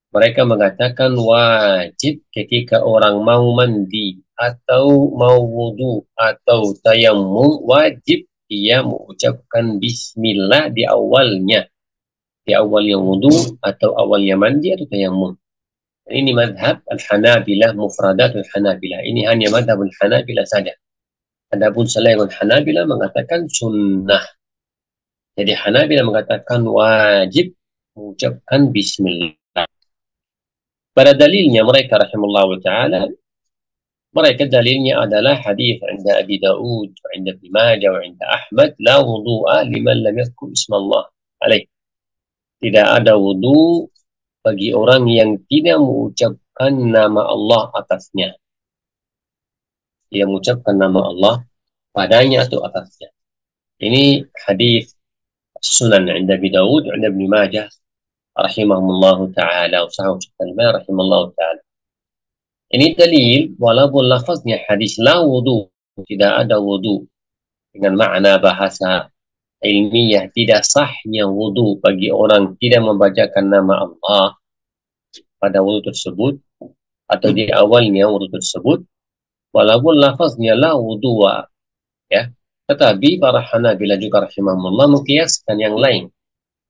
mereka mengatakan wajib ketika orang mau mandi atau mau wudu atau tayammum, wajib dia mengucapkan bismillah di awalnya, di awalnya wudu atau awalnya mandi atau tayammum. Ini madhab al-Hanabilah, mufradat al-Hanabilah. Ini hanya madhab al-Hanabilah saja. Adapun selain al-Hanabilah mengatakan sunnah. Jadi Hanabilah mengatakan wajib mengucapkan bismillah. Pada dalilnya mereka rahimahullah ta'ala, mereka dalilnya adalah hadis inda Abi Daud, inda Ibn Majah, inda Ahmad, la wudu'a liman lam yadhkur ismallah alaih. Tidak ada wudu bagi orang yang tidak mengucapkan nama Allah atasnya. Tidak mengucapkan nama Allah padanya atau atasnya. Ini hadis Sunan inda Abi Daud, inda Ibn Majah rahimahumullah ta'ala, usahaw Al-Albani rahimahullah ta'ala. Ini dalil walaupun lafaznya hadis la wudu, tidak ada wudu dengan makna bahasa ilmiah, tidak sahnya wudu bagi orang tidak membacakan nama Allah pada wudu tersebut atau di awalnya wudu tersebut, walaupun lafaznya la wudu, ya, tetapi para Hanabilah juga rahimahumullah mengkiaskan yang lain,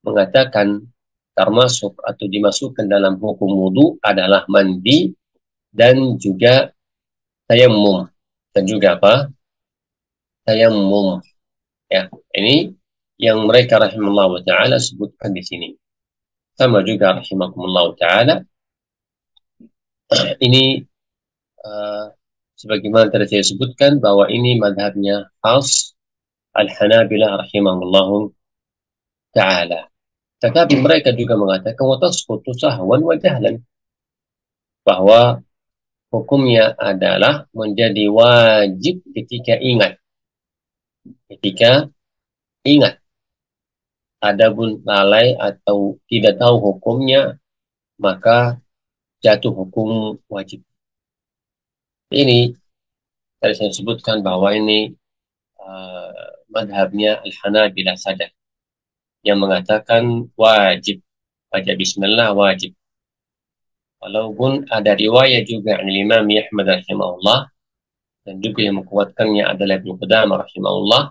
mengatakan termasuk atau dimasukkan dalam hukum wudu adalah mandi dan juga tayammum, dan juga apa? Tayammum. Ya, ini yang mereka rahimahullah ta'ala sebutkan di sini. Sama juga rahimahumullah ta'ala, ini sebagaimana tadi saya sebutkan bahwa ini madhabnya khas Al-Hanabilah rahimahullahu ta'ala. Tetapi mereka juga mengatakan watasqutu sahwan wa jahlan, bahwa hukumnya adalah menjadi wajib ketika ingat. Ketika ingat. Adapun lalai atau tidak tahu hukumnya, maka jatuh hukum wajib. Ini tadi saya sebutkan bahwa ini madhabnya Al-Hanabilah saja yang mengatakan wajib baca bismillah wajib. Walaupun ada riwayat juga dari Imam Ahmad rahimahullah dan juga yang menguatkannya adalah Ibnu Qudamah rahimahullah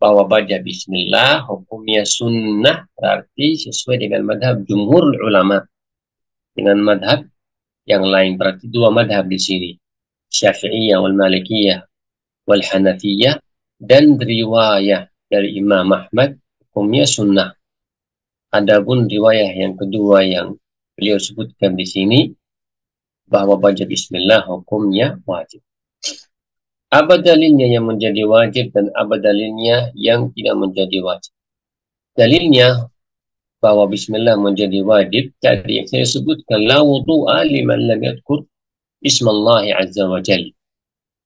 bahwa baca bismillah hukumnya sunnah, berarti sesuai dengan madhab jumhur ulama. Dengan madhab yang lain berarti dua madhab di sini, Syafi'iyah wal Malikiyah wal Hanafiyah, dan riwayah dari Imam Ahmad hukumnya sunnah. Adapun riwayah yang kedua yang beliau sebutkan di sini bahwa baca bismillah hukumnya wajib. Apa dalilnya yang menjadi wajib dan apa dalilnya yang tidak menjadi wajib? Dalilnya bahwa bismillah menjadi wajib tadi yang saya sebutkan, la wudu'a liman lam yadhkur bismillahi azza wa jalla.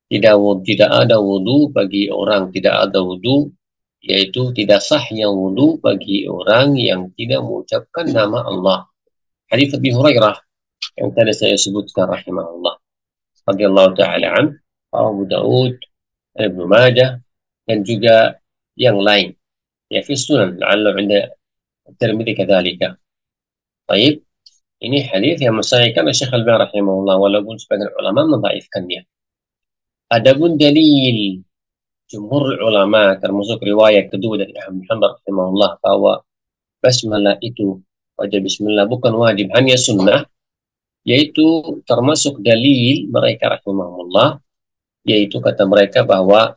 Tidak ada wudu bagi orang tidak ada wudu, yaitu tidak sahnya wudu bagi orang yang tidak mengucapkan nama Allah. Hadits Abi Hurairah yang tadi saya sebutkan rahimahullah radhiyallahu taala an, Abu Daud, Ibnu Majah dan juga yang lain. Ya fi sunan la'alla 'inda Tirmidzi kadzalika. Baik, ini hadis yang mensahihkan Syekh Al-Albani rahimahullah walaupun sebagian ulama mendhaifkannya. Adapun dalil jumhur ulama termasuk riwayat kedua dari Ahmad Hanbal rahimahullah bahwa basmalah itu baca bismillah bukan wajib, hanya sunnah, yaitu termasuk dalil mereka rahimahullah, yaitu kata mereka bahwa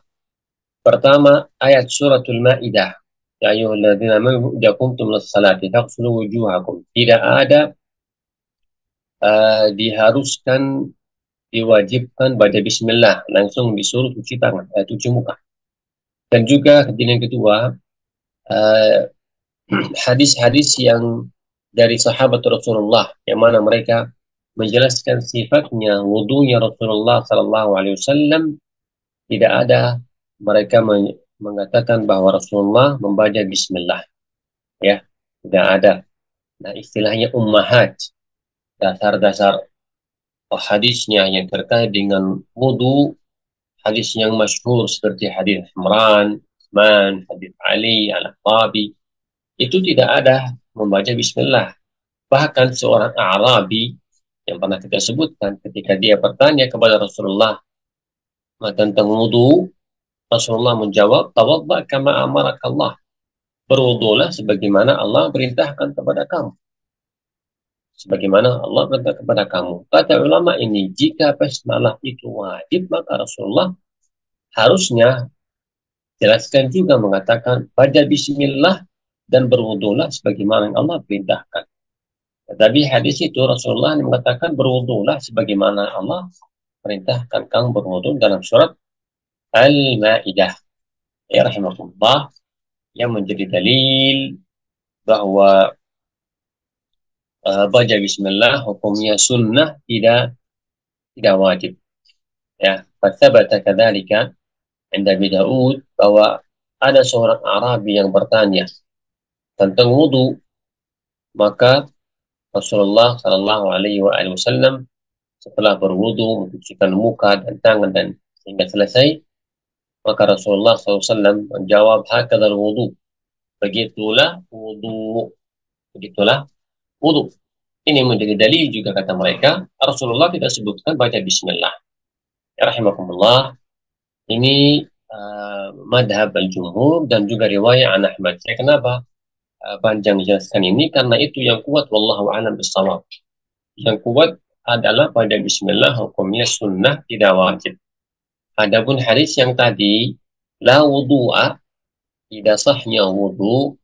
pertama ayat suratul Maidah, ya ayyuhalladzina amanu idza qumtum lis-salati faghsilu wujuhakum, tidak ada diharuskan diwajibkan baca bismillah, langsung disuruh cuci tangan, cuci muka. Dan juga yang kedua hadis-hadis yang dari sahabat Rasulullah yang mana mereka menjelaskan sifatnya wudunya Rasulullah sallallahu alaihi wasallam, tidak ada mereka mengatakan bahwa Rasulullah membaca bismillah, ya, tidak ada. Nah, istilahnya ummahat, dasar-dasar hadisnya yang terkait dengan wudu, hadis yang masyhur seperti hadis Imran, Utsman, hadis Ali Al-Khattabi, itu tidak ada membaca bismillah. Bahkan seorang Arabi yang pernah kita sebutkan ketika dia bertanya kepada Rasulullah tentang wudu, Rasulullah menjawab, tawadda kama amarakallah, berwudulah sebagaimana Allah perintahkan kepada kamu. Sebagaimana Allah perintah kepada kamu. Kata ulama ini, jika basmalah itu wajib, maka Rasulullah harusnya jelaskan juga mengatakan baca bismillah dan berwudulah sebagaimana yang Allah perintahkan. Tetapi hadis itu Rasulullah mengatakan berwudulah sebagaimana Allah perintahkan kamu berwudu dalam surat Al-Maidah. Ya rahimahullah, yang menjadi dalil bahwa baca bismillah hukumnya sunnah, tidak wajib. Ya, fathabata kadzalika 'inda Abi Daud bahwa ada seorang Arabi yang bertanya tentang wudu, maka Rasulullah Shallallahu Alaihi Wasallam setelah berwudu mencucikan muka dan tangan dan hingga selesai, maka Rasulullah SAW menjawab hakadzal wudu, begitulah wudu, begitulah wudu. Ini menjadi dalil juga kata mereka Rasulullah tidak sebutkan baca bismillah. Ya rahimakumullah, ini madhab al-jumhur dan juga riwayat an Ahmad. Saya kenapa panjang jelaskan ini, karena itu yang kuat, wallahu a'lam bishawab. Yang kuat adalah pada bismillah hukumnya sunnah, tidak wajib. Adapun hadis yang tadi la wudu'a, tidak sahnya wudu,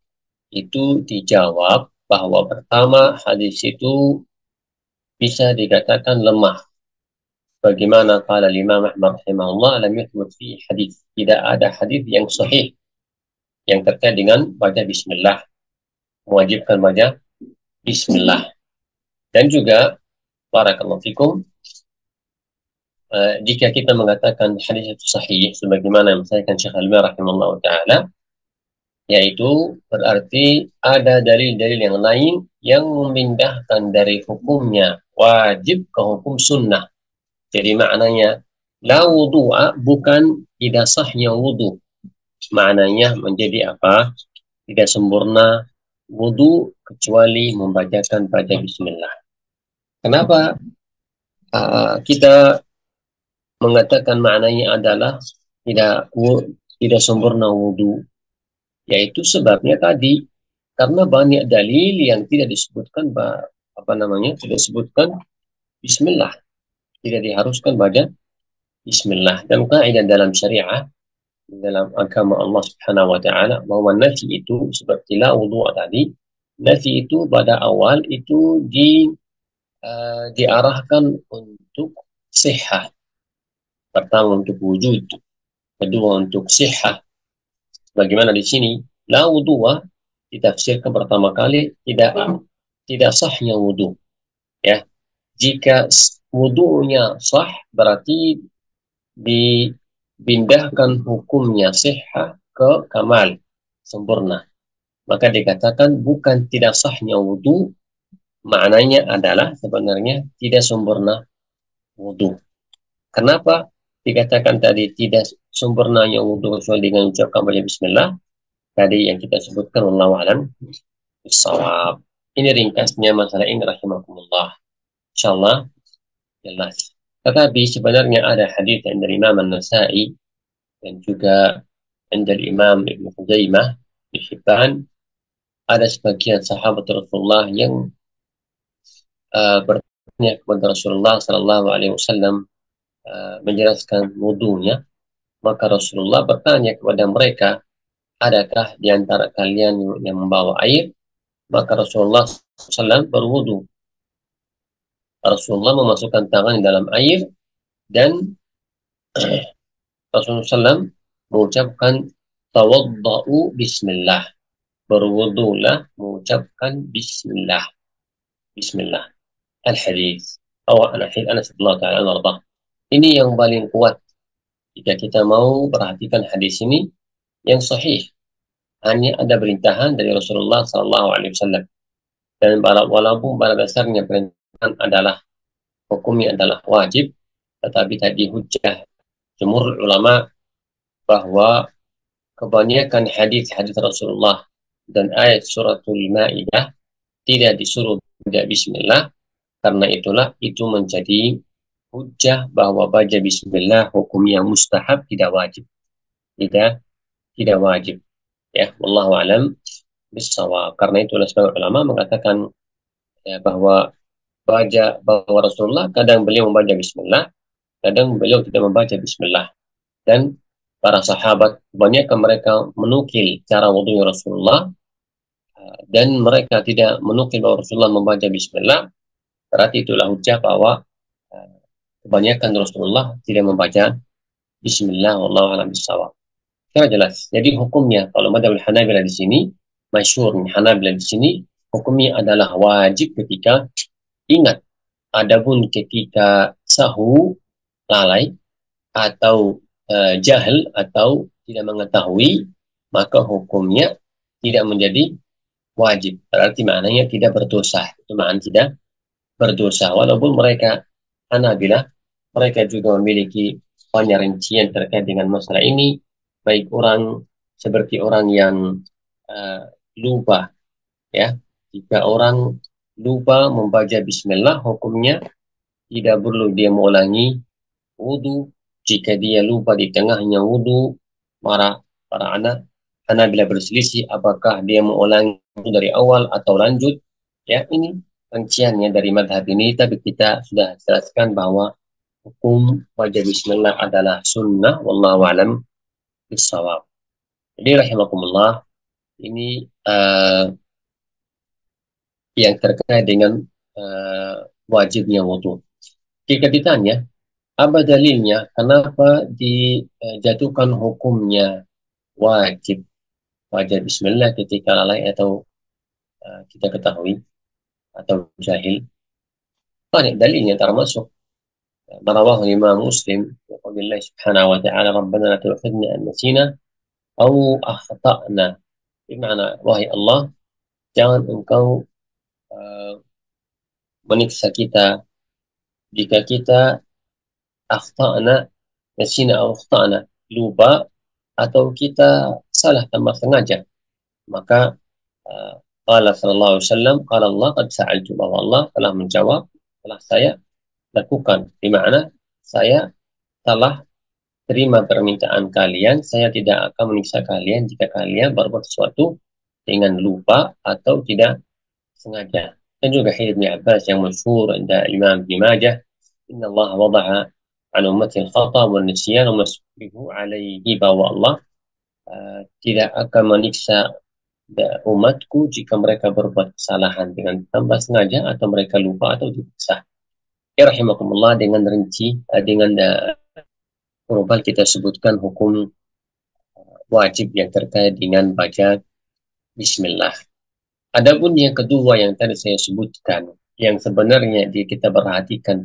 itu dijawab bahwa pertama hadis itu bisa dikatakan lemah, bagaimana qala Imam Ahmad rahimahullah lam yuthbut fi hadis, tidak ada hadis yang sahih yang terkait dengan baca bismillah, mewajibkan baca bismillah. Dan juga barakallahu fikum, jika kita mengatakan hadis itu sahih sebagaimana yang disampaikan Syekh Al-Albani rahimahullah taala, yaitu berarti ada dalil-dalil yang lain yang memindahkan dari hukumnya wajib ke hukum sunnah. Jadi maknanya la wudu'a bukan tidak sahnya wudu. Maknanya menjadi apa? Tidak sempurna wudu kecuali membacakan baca bismillah. Kenapa kita mengatakan maknanya adalah tidak sempurna wudu? Yaitu sebabnya tadi, karena banyak dalil yang tidak disebutkan tidak disebutkan bismillah, tidak diharuskan baca bismillah. Dan kaidah dalam syariah, dalam agama Allah Subhanahu wa taala, bahwa nafi itu seperti la wudu tadi, nafi itu pada awal itu diarahkan untuk sihah. Pertama untuk wujud, kedua untuk sihah. Bagaimana di sini? La wudu'a ditafsirkan pertama kali tidak sahnya wudu. Ya, jika wudunya sah berarti dipindahkan hukumnya sihah ke kamal, sempurna. Maka dikatakan bukan tidak sahnya wudu, maknanya adalah sebenarnya tidak sempurna wudu. Kenapa dikatakan tadi tidak sempurnanya wudu kecuali dengan ucapkan baca bismillah? Tadi yang kita sebutkan, wallahu a'lam bishawab. Ini ringkasnya masalah ini rahimakumullah. Insyaallah jelas. Tetapi sebenarnya ada hadis dari Imam An-Nasa'i dan juga dari Imam Ibnu Khuzaimah di Hibban, ada sebagian sahabat Rasulullah yang bertanya kepada Rasulullah sallallahu alaihi wasallam menjelaskan wudunya. Maka Rasulullah bertanya kepada mereka, adakah di antara kalian yang membawa air? Maka Rasulullah SAW berwudu. Rasulullah memasukkan tangan dalam air dan Rasulullah SAW mengucapkan tawadda'u bismillah. Berwudulah mengucapkan bismillah. Bismillah. Al-hadis. Anas radhiyallahu ta'ala anhu. Ini yang paling kuat jika kita mau perhatikan hadis ini yang sahih. Hanya ada perintahan dari Rasulullah SAW. Dan walaupun pada dasarnya perintahan adalah hukumnya adalah wajib, tetapi tadi hujjah jumhur ulama bahwa kebanyakan hadis-hadis Rasulullah dan ayat suratul Maidah tidak disuruh baca bismillah, karena itulah itu menjadi hujjah bahwa baca bismillah hukumnya mustahab, tidak wajib. Tidak wajib. Ya, wallahu alam bishawab. Karena itulah sebagian ulama mengatakan bahwa Rasulullah kadang beliau membaca bismillah, kadang beliau tidak membaca bismillah. Dan para sahabat kebanyakan mereka menukil cara wudu Rasulullah, dan mereka tidak menukil bahwa Rasulullah membaca bismillah. Berarti itulah hujjah bahwa kebanyakan Rasulullah tidak membaca bismillah, wallahu a'lam bishawab. Kira jelas. Jadi hukumnya kalau madzhab Hanabilah di sini, masyhur Hanabilah di sini, hukumnya adalah wajib ketika ingat. Adapun ketika sahu, lalai, atau jahil, atau tidak mengetahui, maka hukumnya tidak menjadi wajib. Berarti maknanya tidak berdosa. Itu maknanya tidak berdosa. Walaupun mereka Hanabilah, mereka juga memiliki banyak rincian terkait dengan masalah ini. Baik orang seperti orang yang lupa, ya. Jika orang lupa membaca bismillah, hukumnya tidak perlu dia mengulangi wudu. Jika dia lupa di tengahnya wudu, para anak Hanabilah berselisih apakah dia mengulangi dari awal atau lanjut. Ya, ini rinciannya dari madhab ini, tapi kita sudah jelaskan bahwa hukum baca bismillah adalah sunnah, wallahu a'lam bishawab. Jadi rahimakumullah, ini yang terkait dengan wajibnya wudu. Jika ditanya Apa dalilnya? Kenapa dijatuhkan hukumnya wajib baca bismillah ketika lalai atau kita ketahui atau jahil? Banyak dalilnya termasuk ما رواه الإمام مسلم يقول الله سبحانه وتعالى ربنا لا تؤاخذنا إن نسينا أو أخطأنا بمعنى wahai Allah jangan engkau menyiksa kita jika kita akhtana nasina atau akhtana lupa atau kita salah tanpa sengaja maka qala sallallahu alaihi wasallam qala Allah qad sa'altu bahwa Allah telah menjawab telah saya lakukan di mana saya telah terima permintaan kalian saya tidak akan menyiksa kalian jika kalian berbuat sesuatu dengan lupa atau tidak sengaja dan juga hadits Ibnu Abbas yang masyhur عند Imam Ibnu Majah inna Allah wada'a an ummati al-khata wal nisyan wa masbihu alaihi bahwa Allah tidak akan menyiksa umatku jika mereka berbuat kesalahan dengan tanpa sengaja atau mereka lupa atau dipaksa. Ya rahimakumullah dengan rinci dengan global kita sebutkan hukum wajib yang terkait dengan baca bismillah. Adapun yang kedua yang tadi saya sebutkan yang sebenarnya kita perhatikan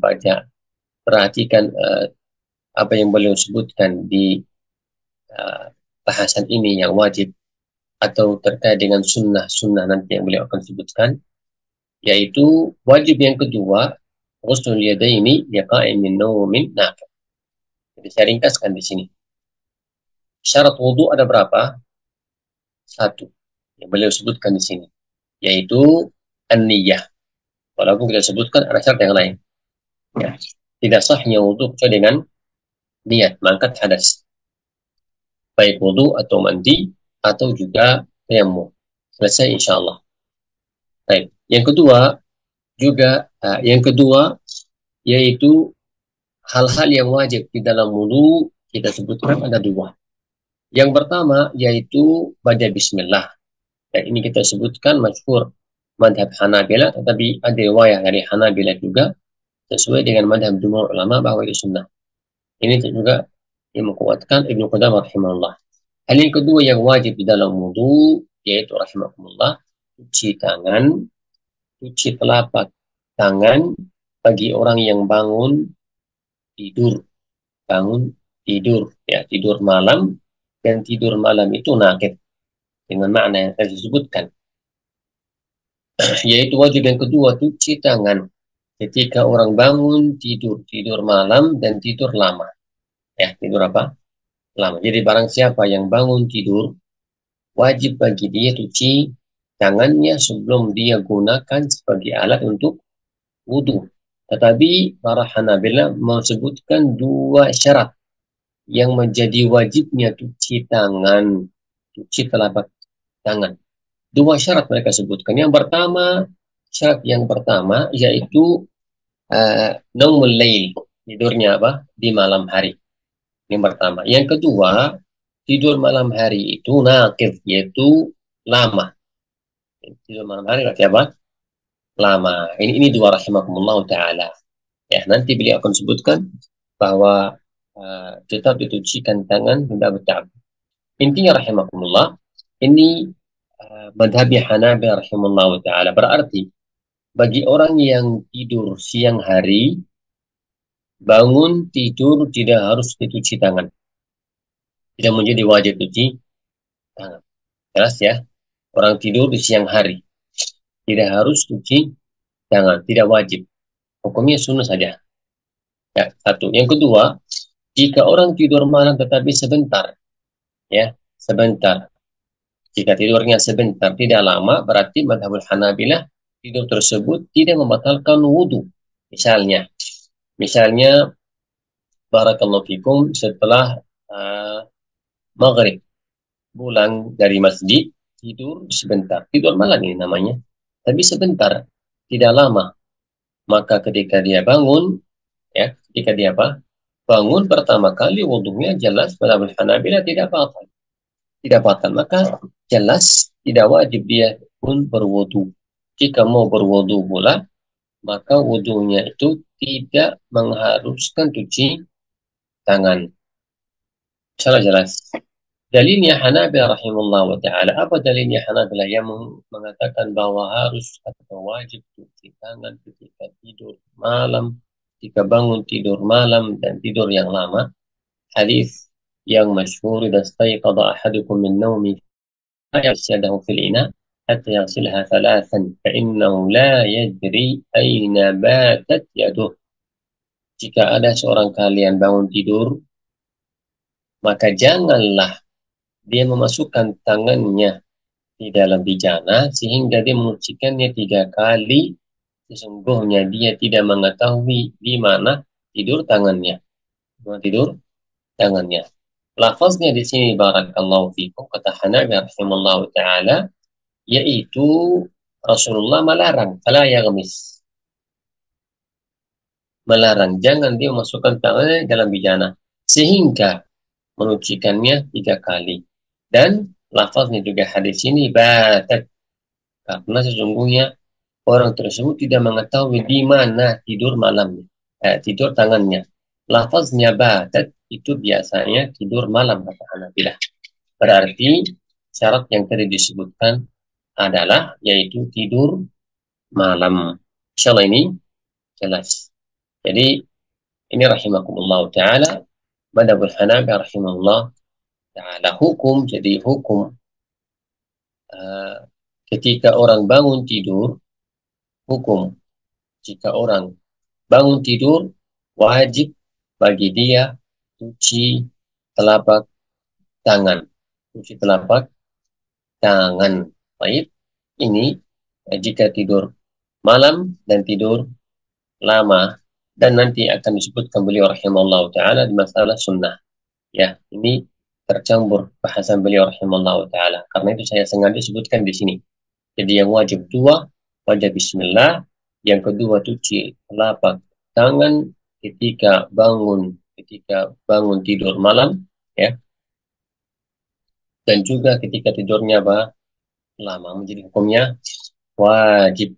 apa yang beliau sebutkan di bahasan ini yang wajib atau terkait dengan sunnah nanti yang beliau akan sebutkan yaitu wajib yang kedua ghuslul yadaini liqa'im min naumin naqid. Jadi saya ringkaskan di sini. Syarat wudu ada berapa? Satu yang beliau sebutkan di sini yaitu an-niyah. Walaupun kita sebutkan ada syarat yang lain. Ya. Tidak sahnya wudu kecuali dengan niat mengangkat hadas. Baik wudu atau mandi atau juga tayammum. Selesai insyaallah. Baik. Yang kedua yaitu hal-hal yang wajib di dalam wudu kita sebutkan ada dua. Yang pertama yaitu baca bismillah. Dan ini kita sebutkan masyhur madhab Hanabila tetapi ada riwayat dari Hanabila juga sesuai dengan madhab jumhur ulama bahwa itu sunnah. Ini juga yang menguatkan Ibnu Qudamah rahimahullah. Hal yang kedua yang wajib di dalam wudu yaitu rahimahullah cuci tangan, cuci telapak tangan bagi orang yang bangun tidur ya tidur malam dan tidur malam itu nakid dengan makna yang saya sebutkan. Yaitu wajib yang kedua cuci tangan ketika orang bangun tidur malam dan tidur lama. Ya, tidur apa? Lama. Jadi barang siapa yang bangun tidur wajib bagi dia cuci tangannya sebelum dia gunakan sebagai alat untuk wudu. Tetapi para Hanabila menyebutkan dua syarat yang menjadi wajibnya cuci tangan, cuci telapak tangan. Dua syarat mereka sebutkan. Syarat yang pertama yaitu naumul lail, tidurnya apa? Di malam hari. Yang pertama. Yang kedua, tidur malam hari itu naqid, yaitu lama. Tidur malam hari berarti apa? Lama. Ini dua rahimakumullah ta'ala. Ya, nanti beliau akan sebutkan bahwa tetap ditucikan tangan hingga berta'ab. Intinya rahimakumullah, ini madhabnya Hanabilah rahimahullah ta'ala. Berarti bagi orang yang tidur siang hari, bangun tidur tidak harus dicuci tangan. Tidak menjadi wajib cuci tangan. Jelas ya? Orang tidur di siang hari tidak harus cuci tangan, tidak wajib. Hukumnya sunnah saja. Ya, satu. Yang kedua, jika orang tidur malam tetapi sebentar, ya, sebentar. Jika tidurnya sebentar, tidak lama, berarti madhabul Hanabilah tidur tersebut tidak membatalkan wudu. Misalnya, barakallahu fikum setelah maghrib pulang dari masjid tidur sebentar, tidur malam ini namanya, tapi sebentar, tidak lama. Maka ketika dia bangun, ya, bangun pertama kali wudunya jelas madhabul Hanabilah tidak batal, maka jelas tidak wajib dia pun berwudu. Jika mau berwudu pula, maka wudunya itu tidak mengharuskan cuci tangan. Salah jelas. Dalilnya Hanabilah rahimahullah wa ta'ala. Apa dalilnya Hanabilah yang mengatakan bahwa harus atau wajib cuci tangan ketika tidur malam, ketika bangun tidur malam dan tidur yang lama? Hadis yang masyhur, idza stayqadha ahadukum min nawmi فيغسل يده في الإناء حتى يغسلها ثلاثا فإنه لا يدري أين باتت يده. Jika ada seorang kalian bangun tidur, maka janganlah dia memasukkan tangannya di dalam bijana sehingga dia mencucikannya 3 kali. Sesungguhnya dia tidak mengetahui di mana tidur tangannya. Tidur tangannya. Lafaznya di sini barakallahu fikum, kata Hanafi rahimahullah taala, yaitu Rasulullah melarang, fala yaghmis. Melarang, jangan dia masukkan tangannya dalam bijana sehingga menucikannya 3 kali. Dan lafaznya juga hadis ini batat, karena sesungguhnya orang tersebut tidak mengetahui di mana tidur malamnya, tidur tangannya. Lafaznya batat itu biasanya tidur malam, kata Hanafilah. Berarti syarat yang tadi disebutkan adalah yaitu tidur malam. Insyaallah ini jelas. Jadi ini rahimakumullah ta'ala, madhabul Hanafi rahimahullah ta'ala. Hukum, jadi hukum ketika orang bangun tidur, hukum jika orang bangun tidur, wajib bagi dia cuci telapak tangan. Cuci telapak tangan. Baik, ini jika tidur malam dan tidur lama, dan nanti akan disebutkan beliau rahimahullah ta'ala di masalah sunnah. Ya, ini tercampur bahasan beliau rahimahullah ta'ala. Karena itu saya sengaja sebutkan di sini. Jadi yang wajib 2, wajib bismillah. Yang kedua, cuci telapak tangan ketika bangun tidur malam, ya. Dan juga ketika tidurnya lama, menjadi hukumnya wajib.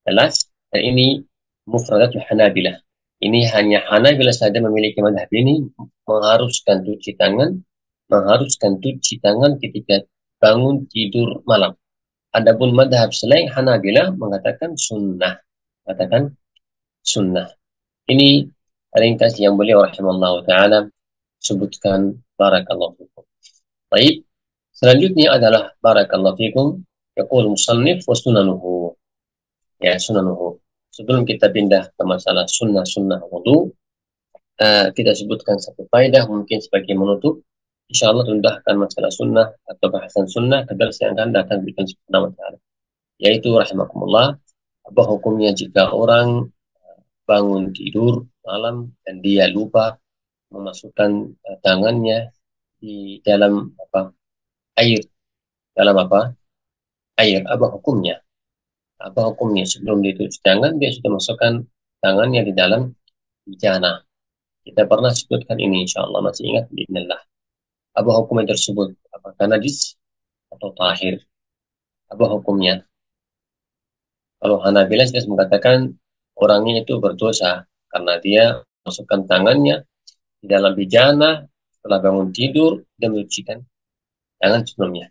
Jelas? Dan ini mufradatul Hanabilah. Ini hanya Hanabilah saja memiliki madhab ini, mengharuskan cuci tangan ketika bangun tidur malam. Adapun madhab selain Hanabilah mengatakan sunnah. Ini ringkas yang beliau rahimahullah ta'ala sebutkan. Barakallahu fikum. Baik, selanjutnya adalah barakallahu fikum, yaqul musannif wa sunanuhu. Ya, sunanuhu. Sebelum kita pindah ke masalah sunnah wudu, kita sebutkan satu faedah mungkin sebagai menutup. Insyaallah tundahkan masalah sunnah atau bahasan sunnah ke dalam yang akan datang di subhanahu wa ta'ala. Yaitu rahimakumullah, apa hukumnya jika orang bangun tidur malam dan dia lupa memasukkan tangannya di dalam air. Apa hukumnya? Sebelum dia cuci tangan, dia sudah masukkan tangannya di dalam bijana. Kita pernah sebutkan ini, insyaallah masih ingat, bismillah. Apa hukumnya tersebut? Apakah najis atau tahir? Apa hukumnya? Kalau Hanabilah sudah mengatakan orangnya itu berdosa karena dia masukkan tangannya di dalam bijana setelah bangun tidur dan mencucikan tangan sebelumnya.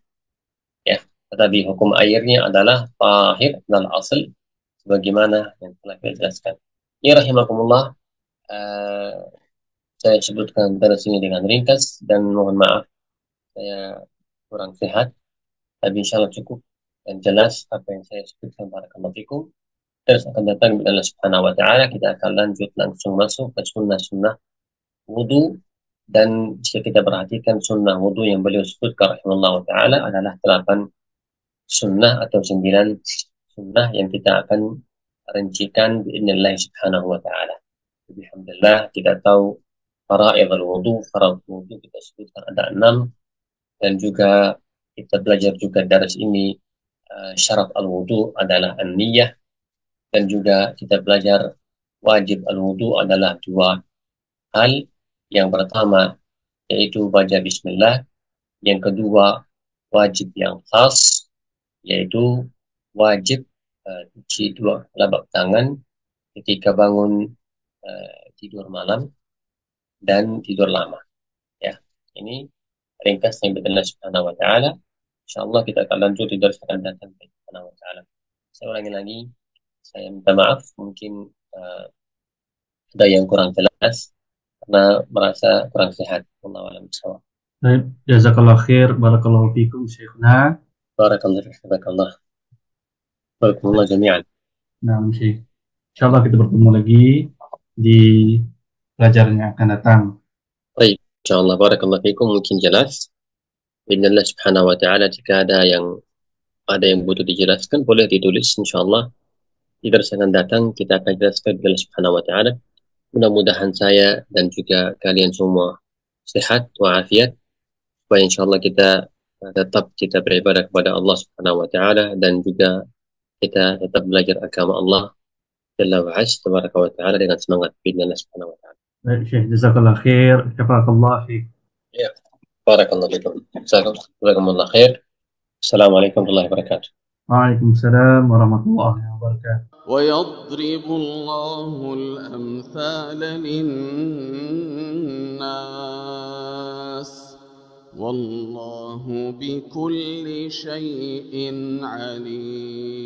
Ya, tetapi hukum airnya adalah tahir dan asal sebagaimana yang telah kita jelaskan. Ya rahimakumullah, saya sebutkan dari sini dengan ringkas dan mohon maaf saya kurang sehat, tapi insyaallah cukup dan jelas apa yang saya sebutkan. Barakallahu fikum. Terus akan datang dari Allah Subhanahu wa ta'ala, kita akan lanjut langsung masuk ke sunnah wudu. Dan jika kita perhatikan sunnah wudu yang beliau sebutkan rahimahullah ta'ala adalah 8 sunnah atau 9 sunnah yang kita akan rincikan bi'idznillah subhanahu wa ta'ala. Alhamdulillah kita tahu fara'id al-wudu, farad wudu kita sebutkan ada 6, dan juga kita belajar juga dari ini syarat al-wudu adalah an-niyah, dan juga kita belajar wajib al-wudu adalah 2 hal. Yang pertama yaitu baca bismillah, yang kedua wajib yang khas yaitu wajib cuci 2 telapak tangan ketika bangun tidur malam dan tidur lama. Ya, ini ringkasnya bismillah subhanahu wa ta'ala. Insyaallah kita akan lanjut di dars akan datang subhanahu wa ta'ala. Saya ulangi lagi, saya minta maaf mungkin ada yang kurang jelas karena merasa kurang sehat. Wallahu a'lam bishawab. Baik, jazakallah khair, barakallahu fikum syekhna. Barakallah fiikum. Barakallah jami'an. Nah, Syekh. Insyaallah kita bertemu lagi di pelajaran yang akan datang. Baik, insyaallah barakallah fiikum mungkin jelas. Bismillah subhanahu wa ta'ala jika ada yang butuh dijelaskan boleh ditulis insyaallah. Di dars akan datang kita akan jelaskan bismillah subhanahu wa ta'ala. Mudah-mudahan saya dan juga kalian semua sehat walafiat supaya insyaallah kita tetap beribadah kepada Allah Subhanahu wa taala dan juga kita tetap belajar agama Allah Jalla wa Azza tabaraka wa taala dengan semangat biidznillah Subhanahu wa taala. Baik, Syekh, jazakallah khair, syafakallah fiik. Ya. Barakallahu fikum. Jazakumullah khair. Assalamualaikum warahmatullahi wabarakatuh. Waalaikumsalam warahmatullahi wabarakatuh. ويضرب الله الأمثال للناس والله بكل شيء عليم.